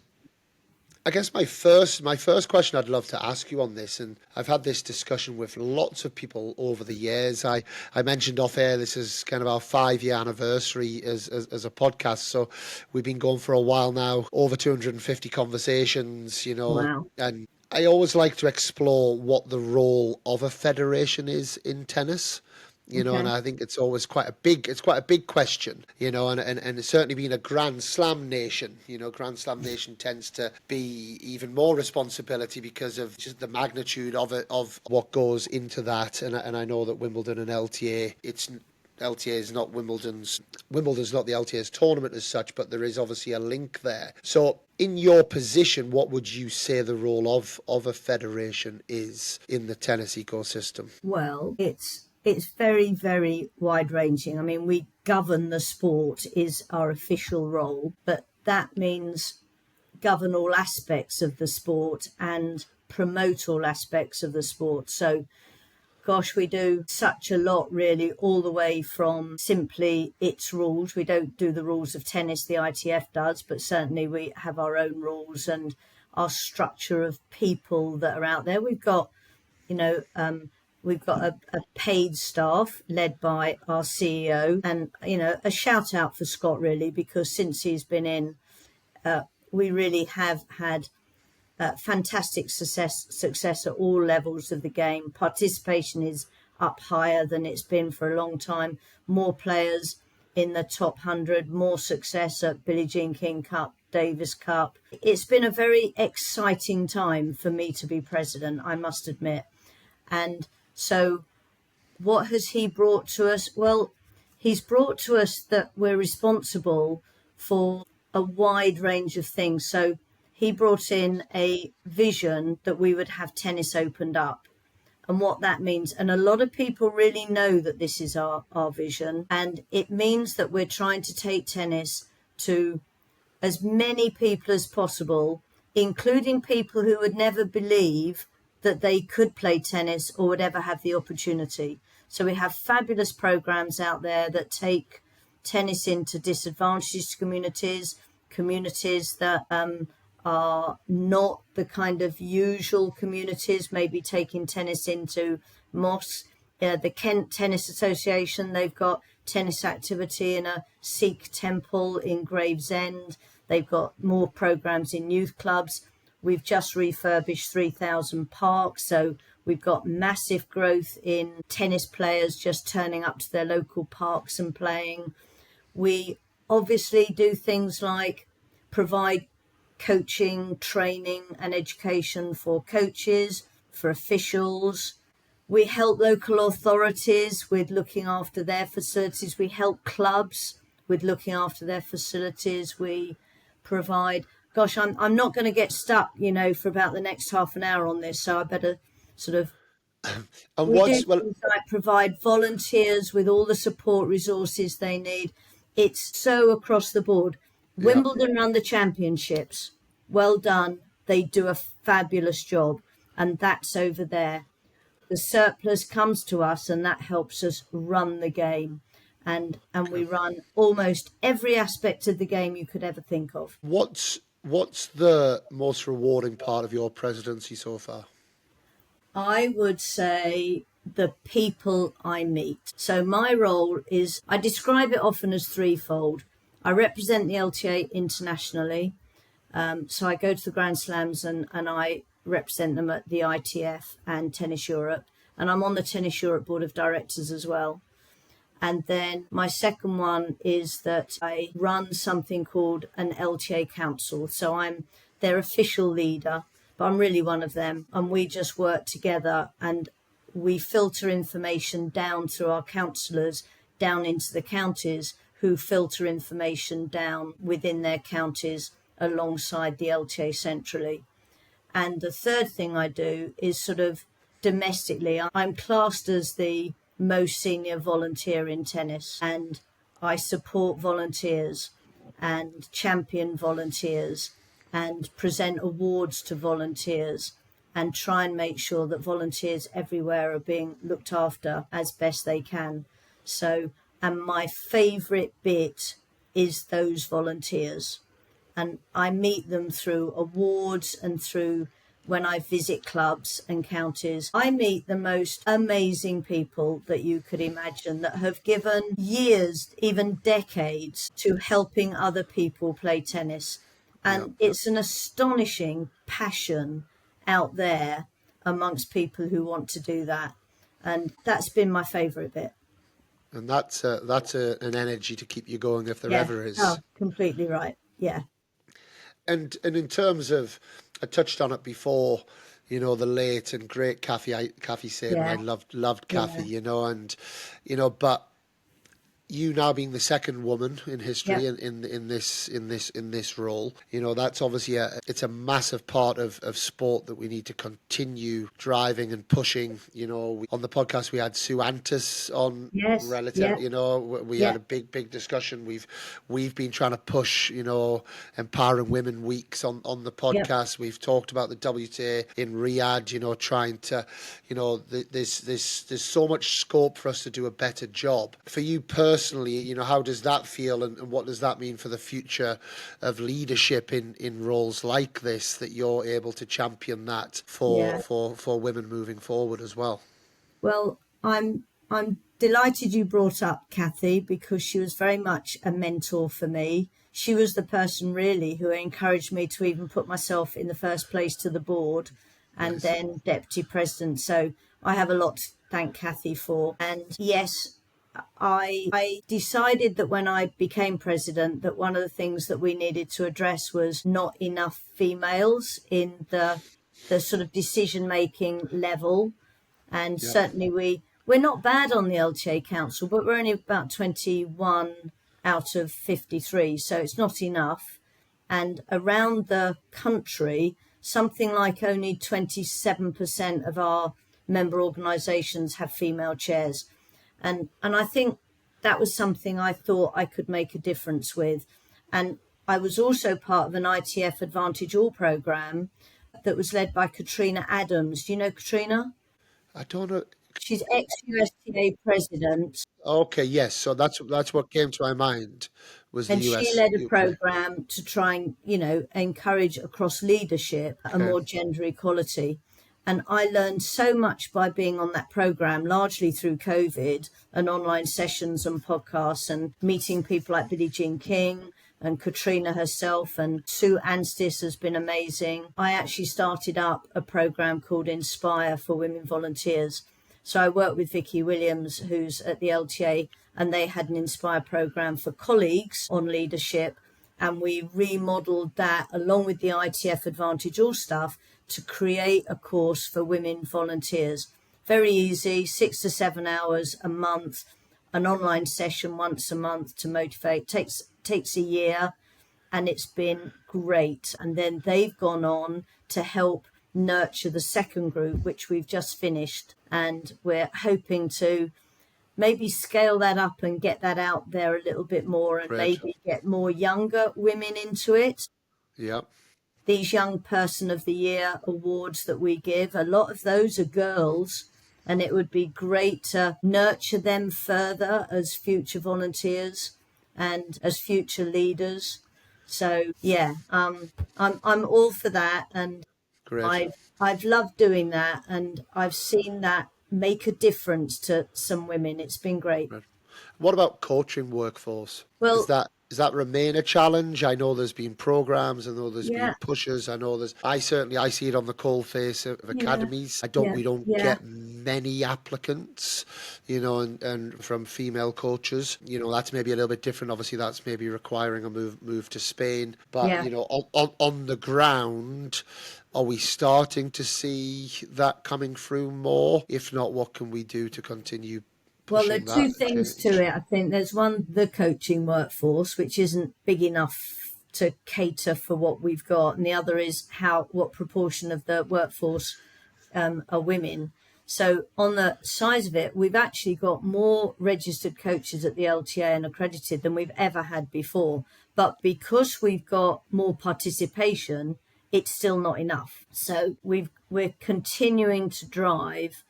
I guess my first question I'd love to ask you on this, and I've had this discussion with lots of people over the years. I mentioned off air this is kind of our 5-year anniversary as a podcast, so we've been going for a while now, over 250 conversations, Wow. and I always like to explore what the role of a federation is in tennis. And Okay. I think it's always quite a big question, and it's certainly being a Grand Slam nation, Grand Slam nation tends to be even more responsibility because of just the magnitude of it, of what goes into that. And I know that Wimbledon and LTA is not Wimbledon's not the LTA's tournament as such, but there is obviously a link there. So in your position, what would you say the role of a federation is in the tennis ecosystem? Well, it's very, very wide ranging. I mean, we govern the sport is our official role, but that means govern all aspects of the sport and promote all aspects of the sport. So, gosh, we do such a lot really, all the way from simply its rules. We don't do the rules of tennis, the ITF does, but certainly we have our own rules and our structure of people that are out there. We've got, you know, we've got a paid staff led by our CEO, and a shout out for Scott really, because since he's been in, we really have had fantastic success at all levels of the game. Participation is up higher than it's been for a long time. More players in the top 100, more success at Billie Jean King Cup, Davis Cup. It's been a very exciting time for me to be president, I must admit. And so what has he brought to us? Well, he's brought to us that we're responsible for a wide range of things. So he brought in a vision that we would have tennis opened up and what that means. And a lot of people really know that this is our vision. And it means that we're trying to take tennis to as many people as possible, including people who would never believe that they could play tennis or would ever have the opportunity. So we have fabulous programs out there that take tennis into disadvantaged communities that are not the kind of usual communities, maybe taking tennis into mosques. The Kent Tennis Association, they've got tennis activity in a Sikh temple in Gravesend. They've got more programs in youth clubs. We've just refurbished 3,000 parks, so we've got massive growth in tennis players just turning up to their local parks and playing. We obviously do things like provide coaching, training, and education for coaches, for officials. We help local authorities with looking after their facilities. We help clubs with looking after their facilities. We provide, gosh, I'm not going to get stuck, for about the next half an hour on this, so I better sort of, And we do what's well, things like provide volunteers with all the support resources they need. It's so across the board. yeah. Wimbledon run the championships. Well done. They do a fabulous job. And that's over there. The surplus comes to us and that helps us run the game. And we run almost every aspect of the game you could ever think of. What's the most rewarding part of your presidency so far? I would say the people I meet. So my role is, I describe it often as threefold. I represent the LTA internationally. So I go to the Grand Slams and I represent them at the ITF and Tennis Europe. And I'm on the Tennis Europe Board of Directors as well. And then my second one is that I run something called an LTA Council. So I'm their official leader, but I'm really one of them. And we just work together and we filter information down through our councillors down into the counties, who filter information down within their counties alongside the LTA centrally. And the third thing I do is sort of domestically, I'm classed as the most senior volunteer in tennis, and I support volunteers and champion volunteers and present awards to volunteers and try and make sure that volunteers everywhere are being looked after as best they can. So, and my favourite bit is those volunteers. And I meet them through awards and through when I visit clubs and counties. I meet the most amazing people that you could imagine that have given years, even decades, to helping other people play tennis. Yeah, And it's an astonishing passion out there amongst people who want to do that. And that's been my favourite bit. and an energy to keep you going if there Yeah. ever is. Oh, completely right. Yeah. And in terms of, I touched on it before, the late and great Kathy Sain, and I Yeah. loved Kathy, Yeah. and but you now being the second woman in history Yeah. in this role, that's obviously it's a massive part of sport that we need to continue driving and pushing. On the podcast we had Sue Antis on Yes. relative. Yeah. We had Yeah. a big discussion. We've been trying to push empowering women weeks on the Yeah. podcast. We've talked about the WTA in Riyadh. Trying to there's so much scope for us to do a better job. For you personally, how does that feel, and what does that mean for the future of leadership in roles like this, that you're able to champion that Yeah. for women moving forward as well? Well, I'm delighted you brought up Kathy because she was very much a mentor for me. She was the person really who encouraged me to even put myself in the first place to the board and Nice. then deputy president. So I have a lot to thank Kathy for. And yes, I decided that when I became president that one of the things that we needed to address was not enough females in the sort of decision making level. And Yeah. certainly we're not bad on the LTA Council, but we're only about 21 out of 53, so it's not enough. And around the country, something like only 27% of our member organisations have female chairs. And I think that was something I thought I could make a difference with. And I was also part of an ITF Advantage All programme that was led by Katrina Adams. Do you know Katrina? I don't know. She's ex-USTA president. Okay, yes. So that's what came to my mind Was the And she US led a UK? program to try and, encourage across leadership a Okay. more gender equality. And I learned so much by being on that program, largely through COVID and online sessions and podcasts and meeting people like Billie Jean King and Katrina herself, and Sue Anstis has been amazing. I actually started up a program called Inspire for Women Volunteers. So I worked with Vicky Williams, who's at the LTA, and they had an Inspire program for colleagues on leadership. And we remodeled that along with the ITF Advantage All stuff to create a course for women volunteers. Very easy, 6 to 7 hours a month, an online session once a month to motivate. Takes a year, and it's been great. And then they've gone on to help nurture the second group, which we've just finished, and we're hoping to maybe scale that up and get that out there a little bit more, and Great. maybe get more younger women into it. Yeah. These Young Person of the Year awards that we give, a lot of those are girls, and it would be great to nurture them further as future volunteers and as future leaders. So yeah, I'm all for that, and Great. I've loved doing that, and I've seen that make a difference to some women. It's been great. Great. What about coaching workforce? Is Well, that remain a challenge? I know there's been programs, I know there's been yeah, pushes, I see it on the cold face of yeah, academies. yeah, We don't yeah, get many applicants, and from female coaches. That's maybe a little bit different. Obviously, that's maybe requiring a move to Spain. But, yeah. on the ground, are we starting to see that coming through more? If not, what can we do to continue Well, there pushing are two that things to change? it. I think there's one, the coaching workforce, which isn't big enough to cater for what we've got, and the other is what proportion of the workforce are women. So on the size of it, we've actually got more registered coaches at the LTA and accredited than we've ever had before. But because we've got more participation, it's still not enough. So we're continuing to drive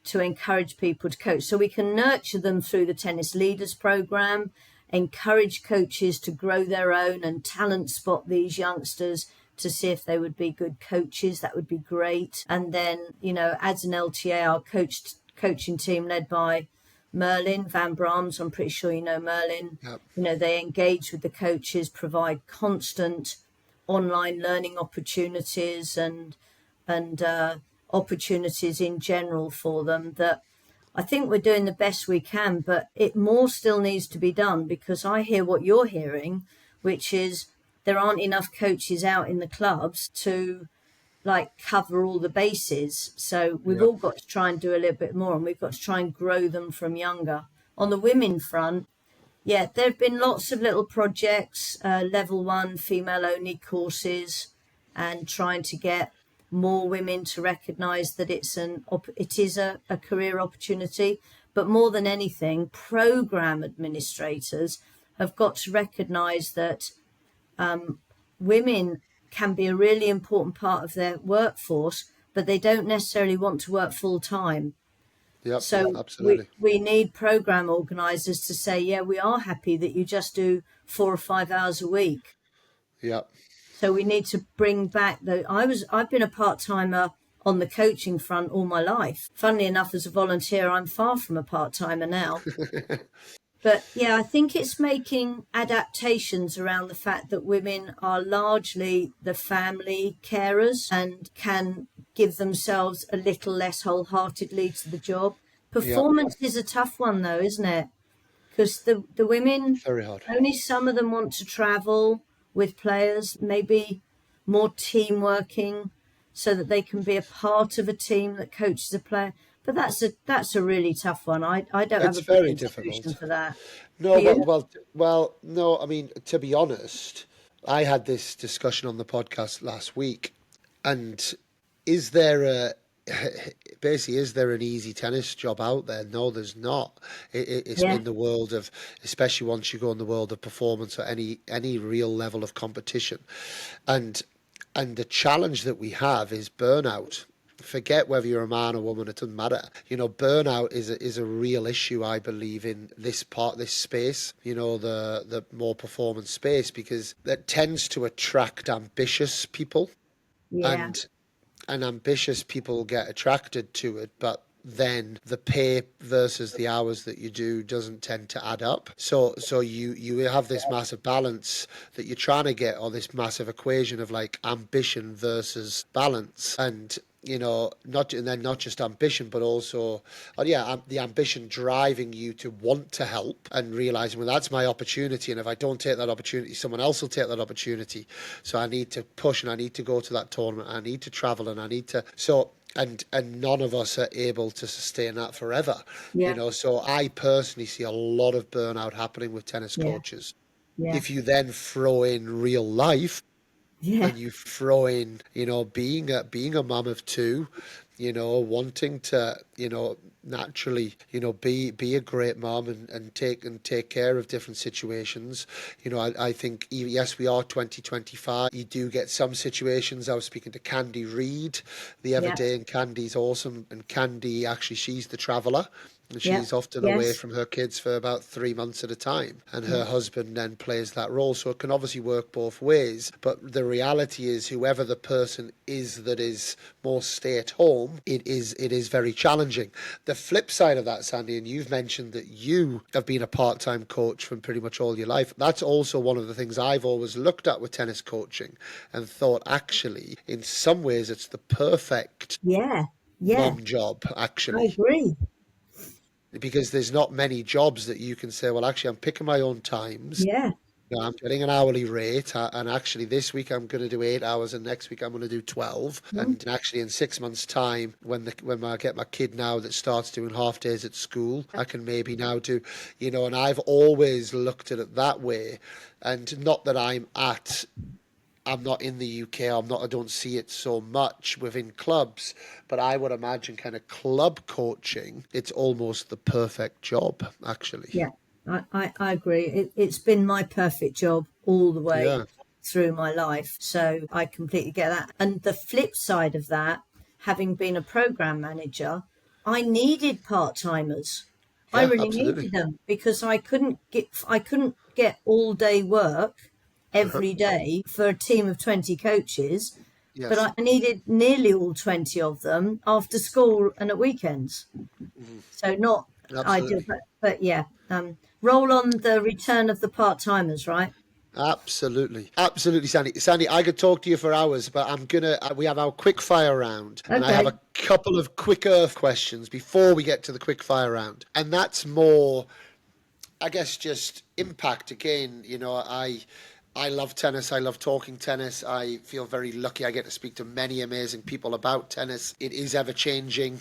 to encourage people to coach. So we can nurture them through the Tennis Leaders Program, encourage coaches to grow their own and talent spot these youngsters to see if they would be good coaches. That would be great. And then, as an LTA, our coaching team led by Merlin Van Brahms, I'm pretty sure you know Merlin. Yep. They engage with the coaches, provide constant online learning opportunities and opportunities in general for them. That I think we're doing the best we can, but it more still needs to be done, because I hear what you're hearing, which is there aren't enough coaches out in the clubs to cover all the bases. So we've Yep. all got to try and do a little bit more, and we've got to try and grow them from younger. On the women front, yeah, there have been lots of little projects, level 1 female only courses, and trying to get more women to recognise that it is a career opportunity. But more than anything, program administrators have got to recognise that women can be a really important part of their workforce, but they don't necessarily want to work full time. Yep. So we, Absolutely. we need program organisers to say, yeah, we are happy that you just do 4 or 5 hours a week. Yep. So we need to bring back I've been a part-timer on the coaching front all my life. Funnily enough, as a volunteer, I'm far from a part-timer now. But yeah, I think it's making adaptations around the fact that women are largely the family carers and can give themselves a little less wholeheartedly to the job. Yep. Performance is a tough one though, isn't it? Because the women, Very hard. only some of them want to travel with players, maybe more team working so that they can be a part of a team that coaches a player. But that's a really tough one. I don't have It's a very brilliant solution difficult. for that. No, Do you? no. I mean, to be honest, I had this discussion on the podcast last week, and is there a basically, is there an easy tennis job out there? No, there's not. It's Yeah. in the world of, especially once you go in the world of performance or any real level of competition, and the challenge that we have is burnout. forget whether you're a man or woman, it doesn't matter. Burnout is a real issue, I believe, in this space, the more performance space, because that tends to attract ambitious people, Yeah, and ambitious people get attracted to it, but then the pay versus the hours that you do doesn't tend to add up. So you have this massive balance that you're trying to get, or this massive equation of like ambition versus balance. And not just ambition, but also, the ambition driving you to want to help and realizing, well, that's my opportunity, and if I don't take that opportunity, someone else will take that opportunity. So I need to push, and I need to go to that tournament, I need to travel, and I need to. And none of us are able to sustain that forever. yeah, So I personally see a lot of burnout happening with tennis yeah, coaches. yeah, If you then throw in real life, yeah, and you throw in, being a mum of two, wanting to, naturally, be a great mom, and take care of different situations. I think, yes, we are 2025. You do get some situations. I was speaking to Candy Reid the other yeah, day, and Candy's awesome. And Candy, actually, she's the traveller, and yeah, she's often away yes, from her kids for about 3 months at a time. And yeah, her husband then plays that role. So it can obviously work both ways. But the reality is, whoever the person is that is more stay at home, it is very challenging. The flip side of that, Sandy, and you've mentioned that you have been a part-time coach from pretty much all your life. That's also one of the things I've always looked at with tennis coaching and thought, actually, in some ways, it's the perfect yeah, yeah. mum job, I actually, agree. because there's not many jobs that you can say, well, actually, I'm picking my own times. Yeah, I'm getting an hourly rate, and actually this week I'm going to do 8 hours, and next week I'm going to do 12. mm, And actually, in 6 months' time, when I get my kid now that starts doing half days at school, I can maybe now do, And I've always looked at it that way, and not that I'm not in the UK. I don't see it so much within clubs, but I would imagine kind of club coaching, it's almost the perfect job, actually. yeah. I agree. It's been my perfect job all the way Yeah. through my life. So I completely get that. And the flip side of that, having been a program manager, I needed part timers. I Yeah, really absolutely. needed them because I couldn't get all day work every day for a team of 20 coaches, but Yes, I needed nearly all 20 of them after school and at weekends. So not ideal, absolutely. but yeah. Roll on the return of the part timers, right? Absolutely. Absolutely, Sandy. Sandy, I could talk to you for hours, but we have our quick fire round, and I have Okay. a couple of quick earth questions before we get to the quick fire round. And that's more, I guess, just impact. Again, I love tennis. I love talking tennis. I feel very lucky. I get to speak to many amazing people about tennis. It is ever changing.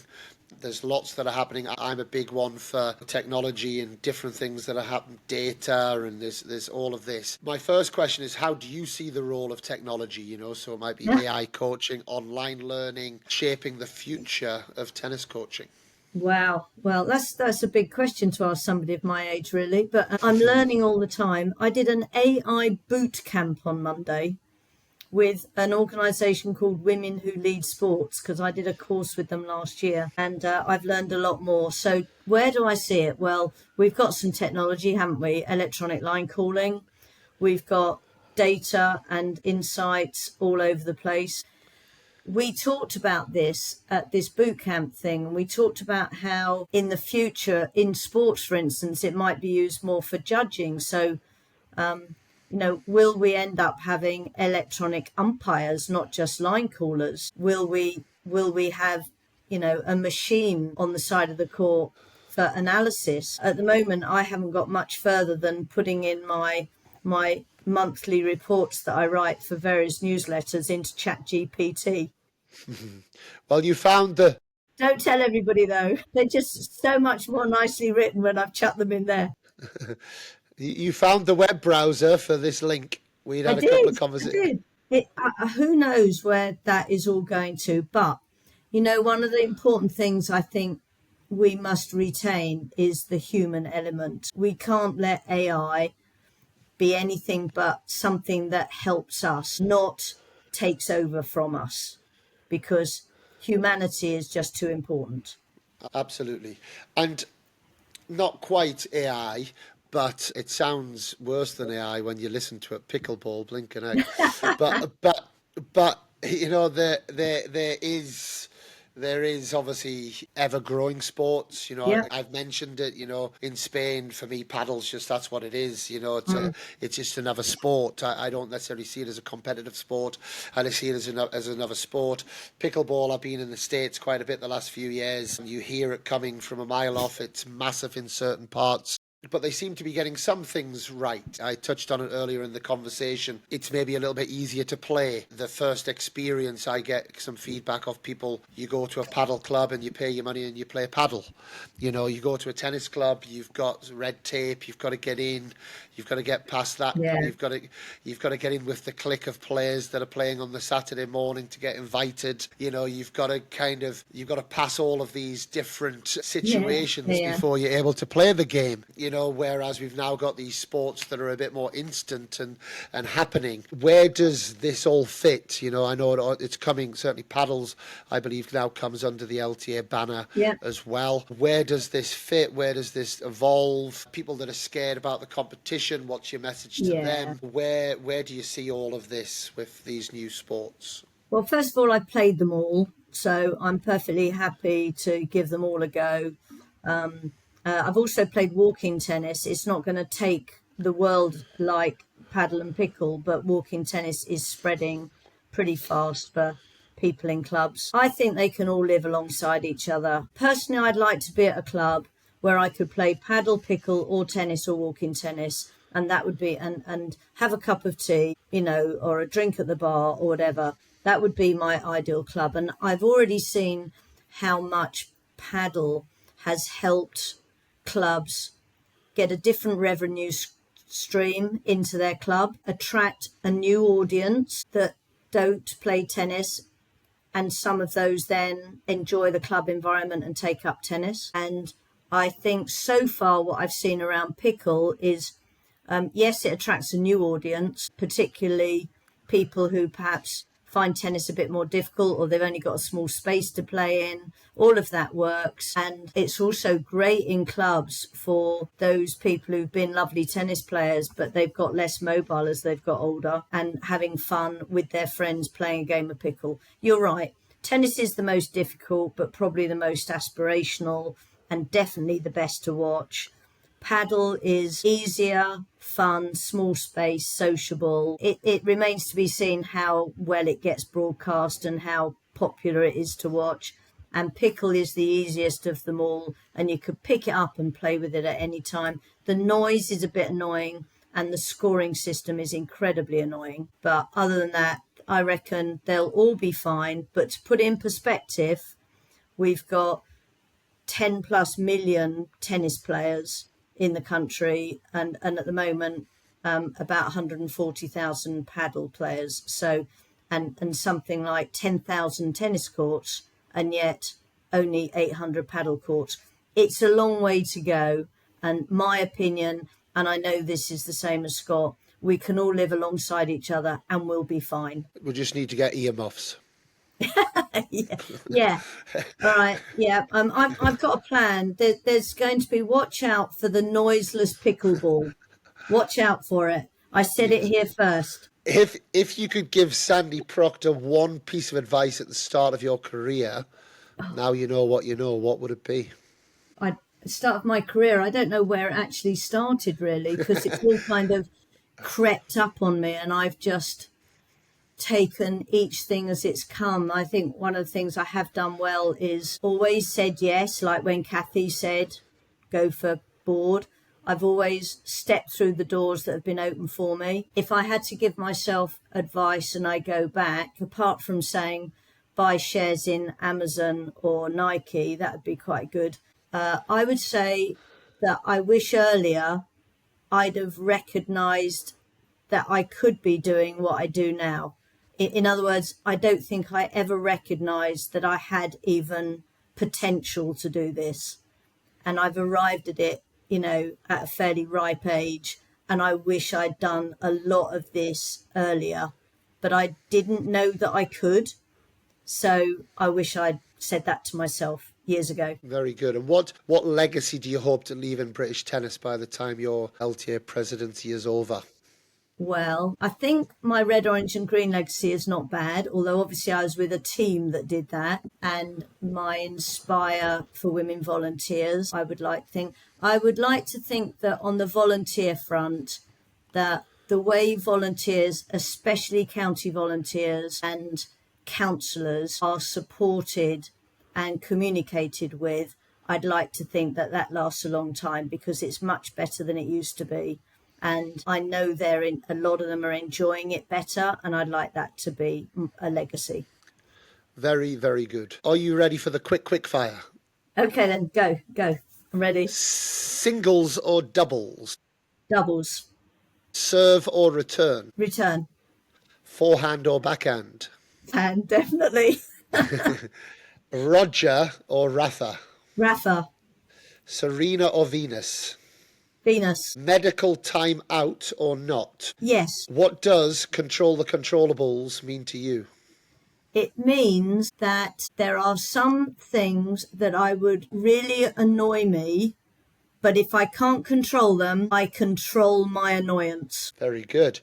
There's lots that are happening. I'm a big one for technology and different things that are happening, data, and there's all of this. My first question is, how do you see the role of technology? So it might be Yeah. AI coaching, online learning, shaping the future of tennis coaching. Wow. Well, that's a big question to ask somebody of my age, really. But I'm learning all the time. I did an AI boot camp on Monday with an organisation called Women Who Lead Sports because I did a course with them last year, and I've learned a lot more. So where do I see it? Well, we've got some technology, haven't we? Electronic line calling. We've got data and insights all over the place. We talked about this at this boot camp thing, and we talked about how in the future in sports, for instance, it might be used more for judging. So will we end up having electronic umpires, not just line callers? Will we have, a machine on the side of the court for analysis? At the moment, I haven't got much further than putting in my monthly reports that I write for various newsletters into Chat GPT. Well, you found the Don't tell everybody though. They're just so much more nicely written when I've chucked them in there. you found the web browser for this link. We'd I had a couple of did. I conversations. did. Who knows where that is all going to? But one of the important things I think we must retain is the human element. We can't let AI be anything but something that helps us, not takes over from us, because humanity is just too important. Absolutely. And not quite AI, but it sounds worse than AI when you listen to it. Pickleball, blink and egg. But there is obviously ever growing sports. Yeah. I've mentioned it. In Spain, for me, paddle's just that's what it is. Mm. It's just another sport. I don't necessarily see it as a competitive sport. I see it as another sport. Pickleball, I've been in the States quite a bit the last few years. You hear it coming from a mile off. It's massive in certain parts. But they seem to be getting some things right. I touched on it earlier in the conversation. It's maybe a little bit easier to play. The first experience, I get some feedback of people. You go to a paddle club and you pay your money and you play paddle. You go to a tennis club, you've got red tape, you've got to get in, you've got to get past that. Yeah. You've got to get in with the clique of players that are playing on the Saturday morning to get invited. You've got to pass all of these different Yeah. situations Yeah. before you're able to play the game. Whereas we've now got these sports that are a bit more instant and happening. Where does this all fit? I know it's coming, certainly paddles, I believe, now comes under the LTA banner Yeah. as well. Where does this fit? Where does this evolve? People that are scared about the competition, what's your message to Yeah. them? Where do you see all of this with these new sports? Well, first of all, I've played them all, so I'm perfectly happy to give them all a go. I've also played walking tennis. It's not going to take the world like paddle and pickle, but walking tennis is spreading pretty fast for people in clubs. I think they can all live alongside each other. Personally, I'd like to be at a club where I could play paddle, pickle, or tennis or walking tennis. And that would be, and have a cup of tea, or a drink at the bar or whatever. That would be my ideal club. And I've already seen how much paddle has helped clubs get a different revenue stream into their club, attract a new audience that don't play tennis, and some of those then enjoy the club environment and take up tennis. And I think so far what I've seen around pickle is, yes, it attracts a new audience, particularly people who perhaps find tennis a bit more difficult, or they've only got a small space to play in. All of that works. And it's also great in clubs for those people who've been lovely tennis players, but they've got less mobile as they've got older, and having fun with their friends playing a game of pickle. You're right. Tennis is the most difficult, but probably the most aspirational and definitely the best to watch. Paddle is easier, fun, small space, sociable. It remains to be seen how well it gets broadcast and how popular it is to watch. And pickle is the easiest of them all, and you could pick it up and play with it at any time. The noise is a bit annoying, and the scoring system is incredibly annoying. But other than that, I reckon they'll all be fine. But to put it in perspective, we've got 10 plus million tennis players in the country, and at the moment about 140,000 paddle players, so and something like 10,000 tennis courts, and yet only 800 paddle courts. It's a long way to go, and my opinion, and I know this is the same as Scott, we can all live alongside each other and we'll be fine. We just need to get earmuffs. Yeah, yeah. All right. Yeah. I've got a plan. There's going to be, watch out for the noiseless pickleball. Watch out for it. I said it here first. If you could give Sandi Procter one piece of advice at the start of your career, now you know, what would it be? I start of my career. I don't know where it actually started really, because it's all kind of crept up on me, and I've just taken each thing as it's come. I think one of the things I have done well is always said yes, like when Kathy said go for board. I've always stepped through the doors that have been open for me. If I had to give myself advice and I go back, apart from saying buy shares in Amazon or Nike, that would be quite good. I would say that I wish earlier I'd have recognised that I could be doing what I do now. In other words, I don't think I ever recognised that I had even potential to do this. And I've arrived at it, at a fairly ripe age. And I wish I'd done a lot of this earlier, but I didn't know that I could. So I wish I'd said that to myself years ago. Very good. And what legacy do you hope to leave in British tennis by the time your LTA presidency is over? Well, I think my red, orange, and green legacy is not bad, although obviously I was with a team that did that. And my Inspire for Women volunteers, I would like to think that on the volunteer front, that the way volunteers, especially county volunteers and councillors, are supported and communicated with, I'd like to think that that lasts a long time because it's much better than it used to be. And I know a lot of them are enjoying it better, and I'd like that to be a legacy. Very, very good. Are you ready for the quick fire? Okay, then go. I'm ready. Singles or doubles? Doubles. Serve or return? Return. Forehand or backhand? And definitely. Roger or Rafa? Rafa. Serena or Venus? Venus. Medical time out or not? Yes. What does control the controllables mean to you? It means that there are some things that I would really annoy me, but if I can't control them, I control my annoyance. Very good.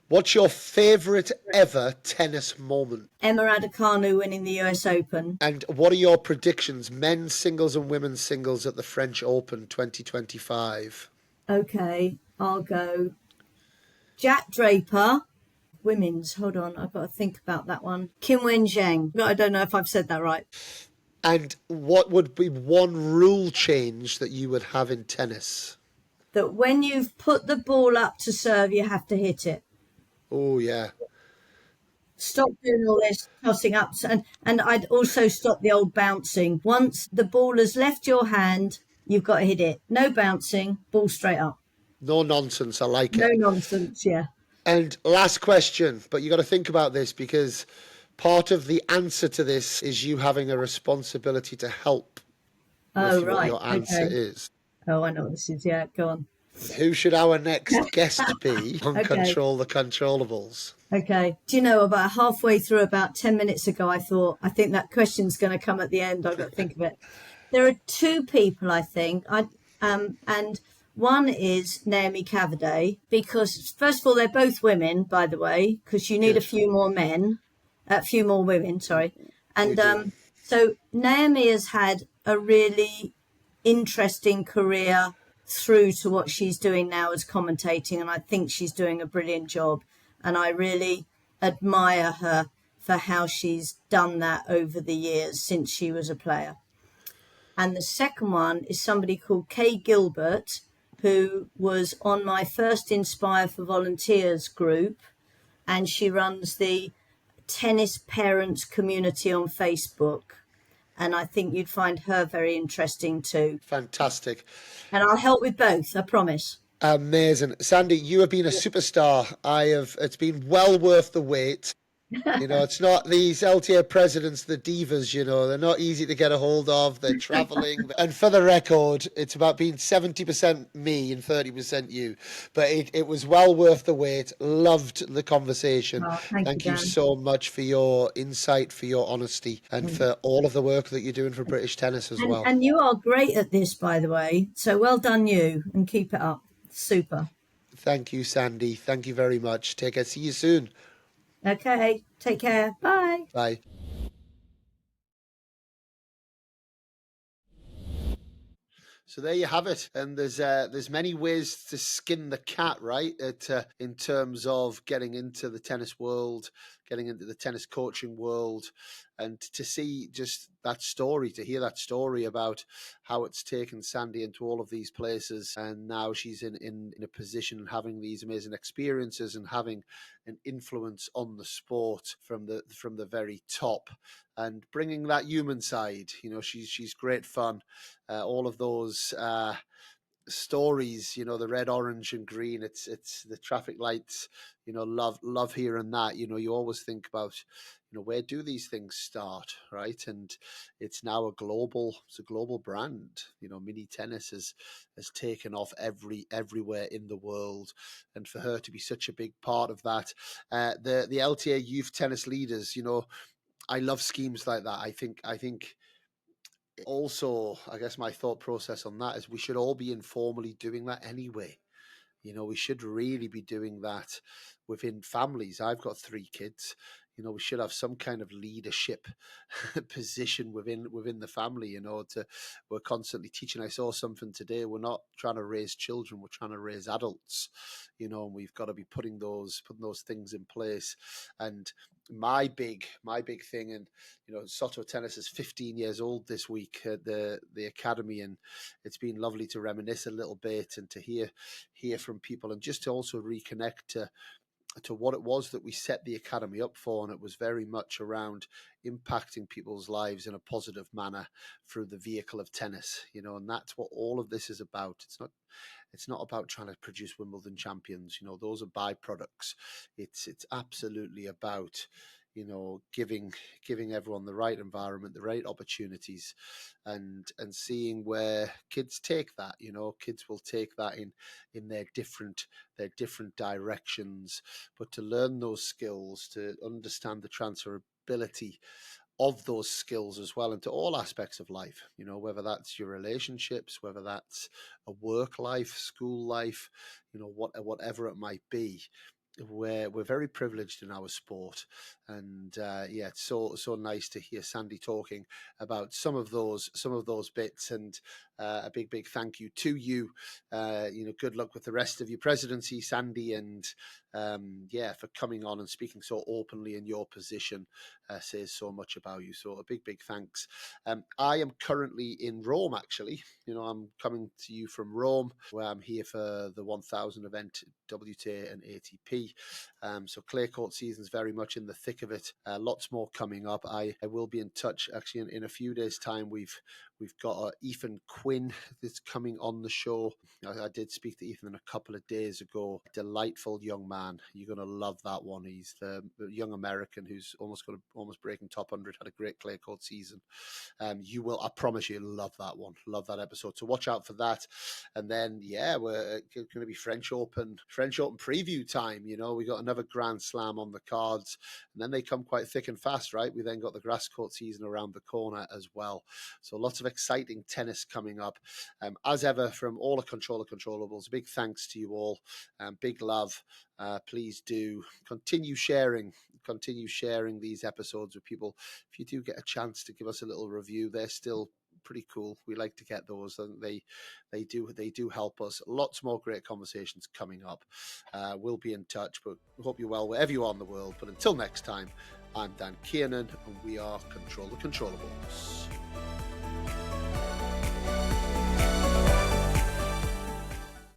What's your favourite ever tennis moment? Emma Raducanu winning the US Open. And what are your predictions, men's singles and women's singles at the French Open 2025? Okay, I'll go Jack Draper. Women's, hold on, I've got to think about that one. Kim Wen Zheng. I don't know if I've said that right. And what would be one rule change that you would have in tennis? That when you've put the ball up to serve, you have to hit it. Oh, yeah. Stop doing all this tossing up. And I'd also stop the old bouncing. Once the ball has left your hand, you've got to hit it. No bouncing, ball straight up. No nonsense. I like No it. nonsense, yeah. And last question, but you got to think about this because part of the answer to this is you having a responsibility to help with what your answer is. Oh, I know what this is. Yeah, go on. Who should our next guest be on Okay. Control the Controllables? Okay. Do you know, about halfway through, about 10 minutes ago, I think that question's going to come at the end. I've got to think of it. There are two people, I think. And one is Naomi Cavaday, because first of all, they're both women, by the way, because you need Good. a few more women, sorry. And do. so Naomi has had a really interesting career through to what she's doing now as commentating, and I think she's doing a brilliant job. And I really admire her for how she's done that over the years since she was a player. And the second one is somebody called Kay Gilbert, who was on my first Inspire for Volunteers group, and she runs the tennis parents community on Facebook. And I think you'd find her very interesting too. Fantastic. And I'll help with both, I promise. Amazing. Sandy, you have been a superstar. It's been well worth the wait. It's not these LTA presidents, the divas, they're not easy to get a hold of. They're traveling. And for the record, it's about being 70% me and 30% you. But it was well worth the wait. Loved the conversation. Oh, Thank you, you Dan. so much for your insight, for your honesty, and for all of the work that you're doing for British tennis as well. And you are great at this, by the way. So well done you, and keep it up. Super. Thank you, Sandy. Thank you very much. Take care. See you soon. Okay, take care. Bye. Bye. So there you have it, and there's many ways to skin the cat, right? In terms of getting into the tennis world, getting into the tennis coaching world, and to see just that story, to hear that story about how it's taken Sandy into all of these places, and now she's in a position having these amazing experiences and having an influence on the sport from the very top, and bringing that human side. She's great fun. All of those stories, the red, orange, and green. It's the traffic lights. Love hearing that. You always think about, where do these things start, right? And it's now a global brand. Mini tennis has taken off everywhere in the world, and for her to be such a big part of that, the LTA youth tennis leaders, I love schemes like that. I think also, I guess my thought process on that is we should all be informally doing that anyway. We should really be doing that within families. I've got 3 kids. We should have some kind of leadership position within the family. We're constantly teaching. I saw something today. We're not trying to raise children. We're trying to raise adults. And we've got to be putting those things in place. And my big thing, and Soto Tennis is 15 years old this week at the academy, and it's been lovely to reminisce a little bit and to hear from people, and just to also reconnect to what it was that we set the academy up for. And it was very much around impacting people's lives in a positive manner through the vehicle of tennis, and that's what all of this is about. It's not about trying to produce Wimbledon champions. Those are byproducts. It's absolutely about giving everyone the right environment, the right opportunities, and seeing where kids take that. Kids will take that in their different directions, but to learn those skills, to understand the transferability of those skills as well into all aspects of life, whether that's your relationships, whether that's a work life, school life, whatever it might be. We're very privileged in our sport, and it's so nice to hear Sandi talking about some of those bits. And a big thank you to you. Good luck with the rest of your presidency, Sandi, and for coming on and speaking so openly in your position. Says so much about you. So a big thanks. I am currently in Rome, actually. I'm coming to you from Rome, where I'm here for the 1000 event, WTA and ATP. So clay court season's very much in the thick of it. Lots more coming up. I will be in touch actually in a few days' time. We've got Ethan Quinn that's coming on the show. I did speak to Ethan a couple of days ago. Delightful young man. You're going to love that one. He's the young American who's almost breaking top 100. Had a great clay court season. You will, I promise you, love that one. Love that episode. So watch out for that. And then we're going to be French Open preview time. We got another Grand Slam on the cards, and then they come quite thick and fast, right? We then got the grass court season around the corner as well. So lots of exciting tennis coming up. As ever, from all the Controllables, big thanks to you all. Big love. Please do continue sharing these episodes with people. If you do get a chance to give us a little review, they're still pretty cool. We like to get those, and they do help us. Lots more great conversations coming up. We'll be in touch, but we hope you're well wherever you are in the world. But until next time, I'm Dan Kiernan, and we are Control the Controllables.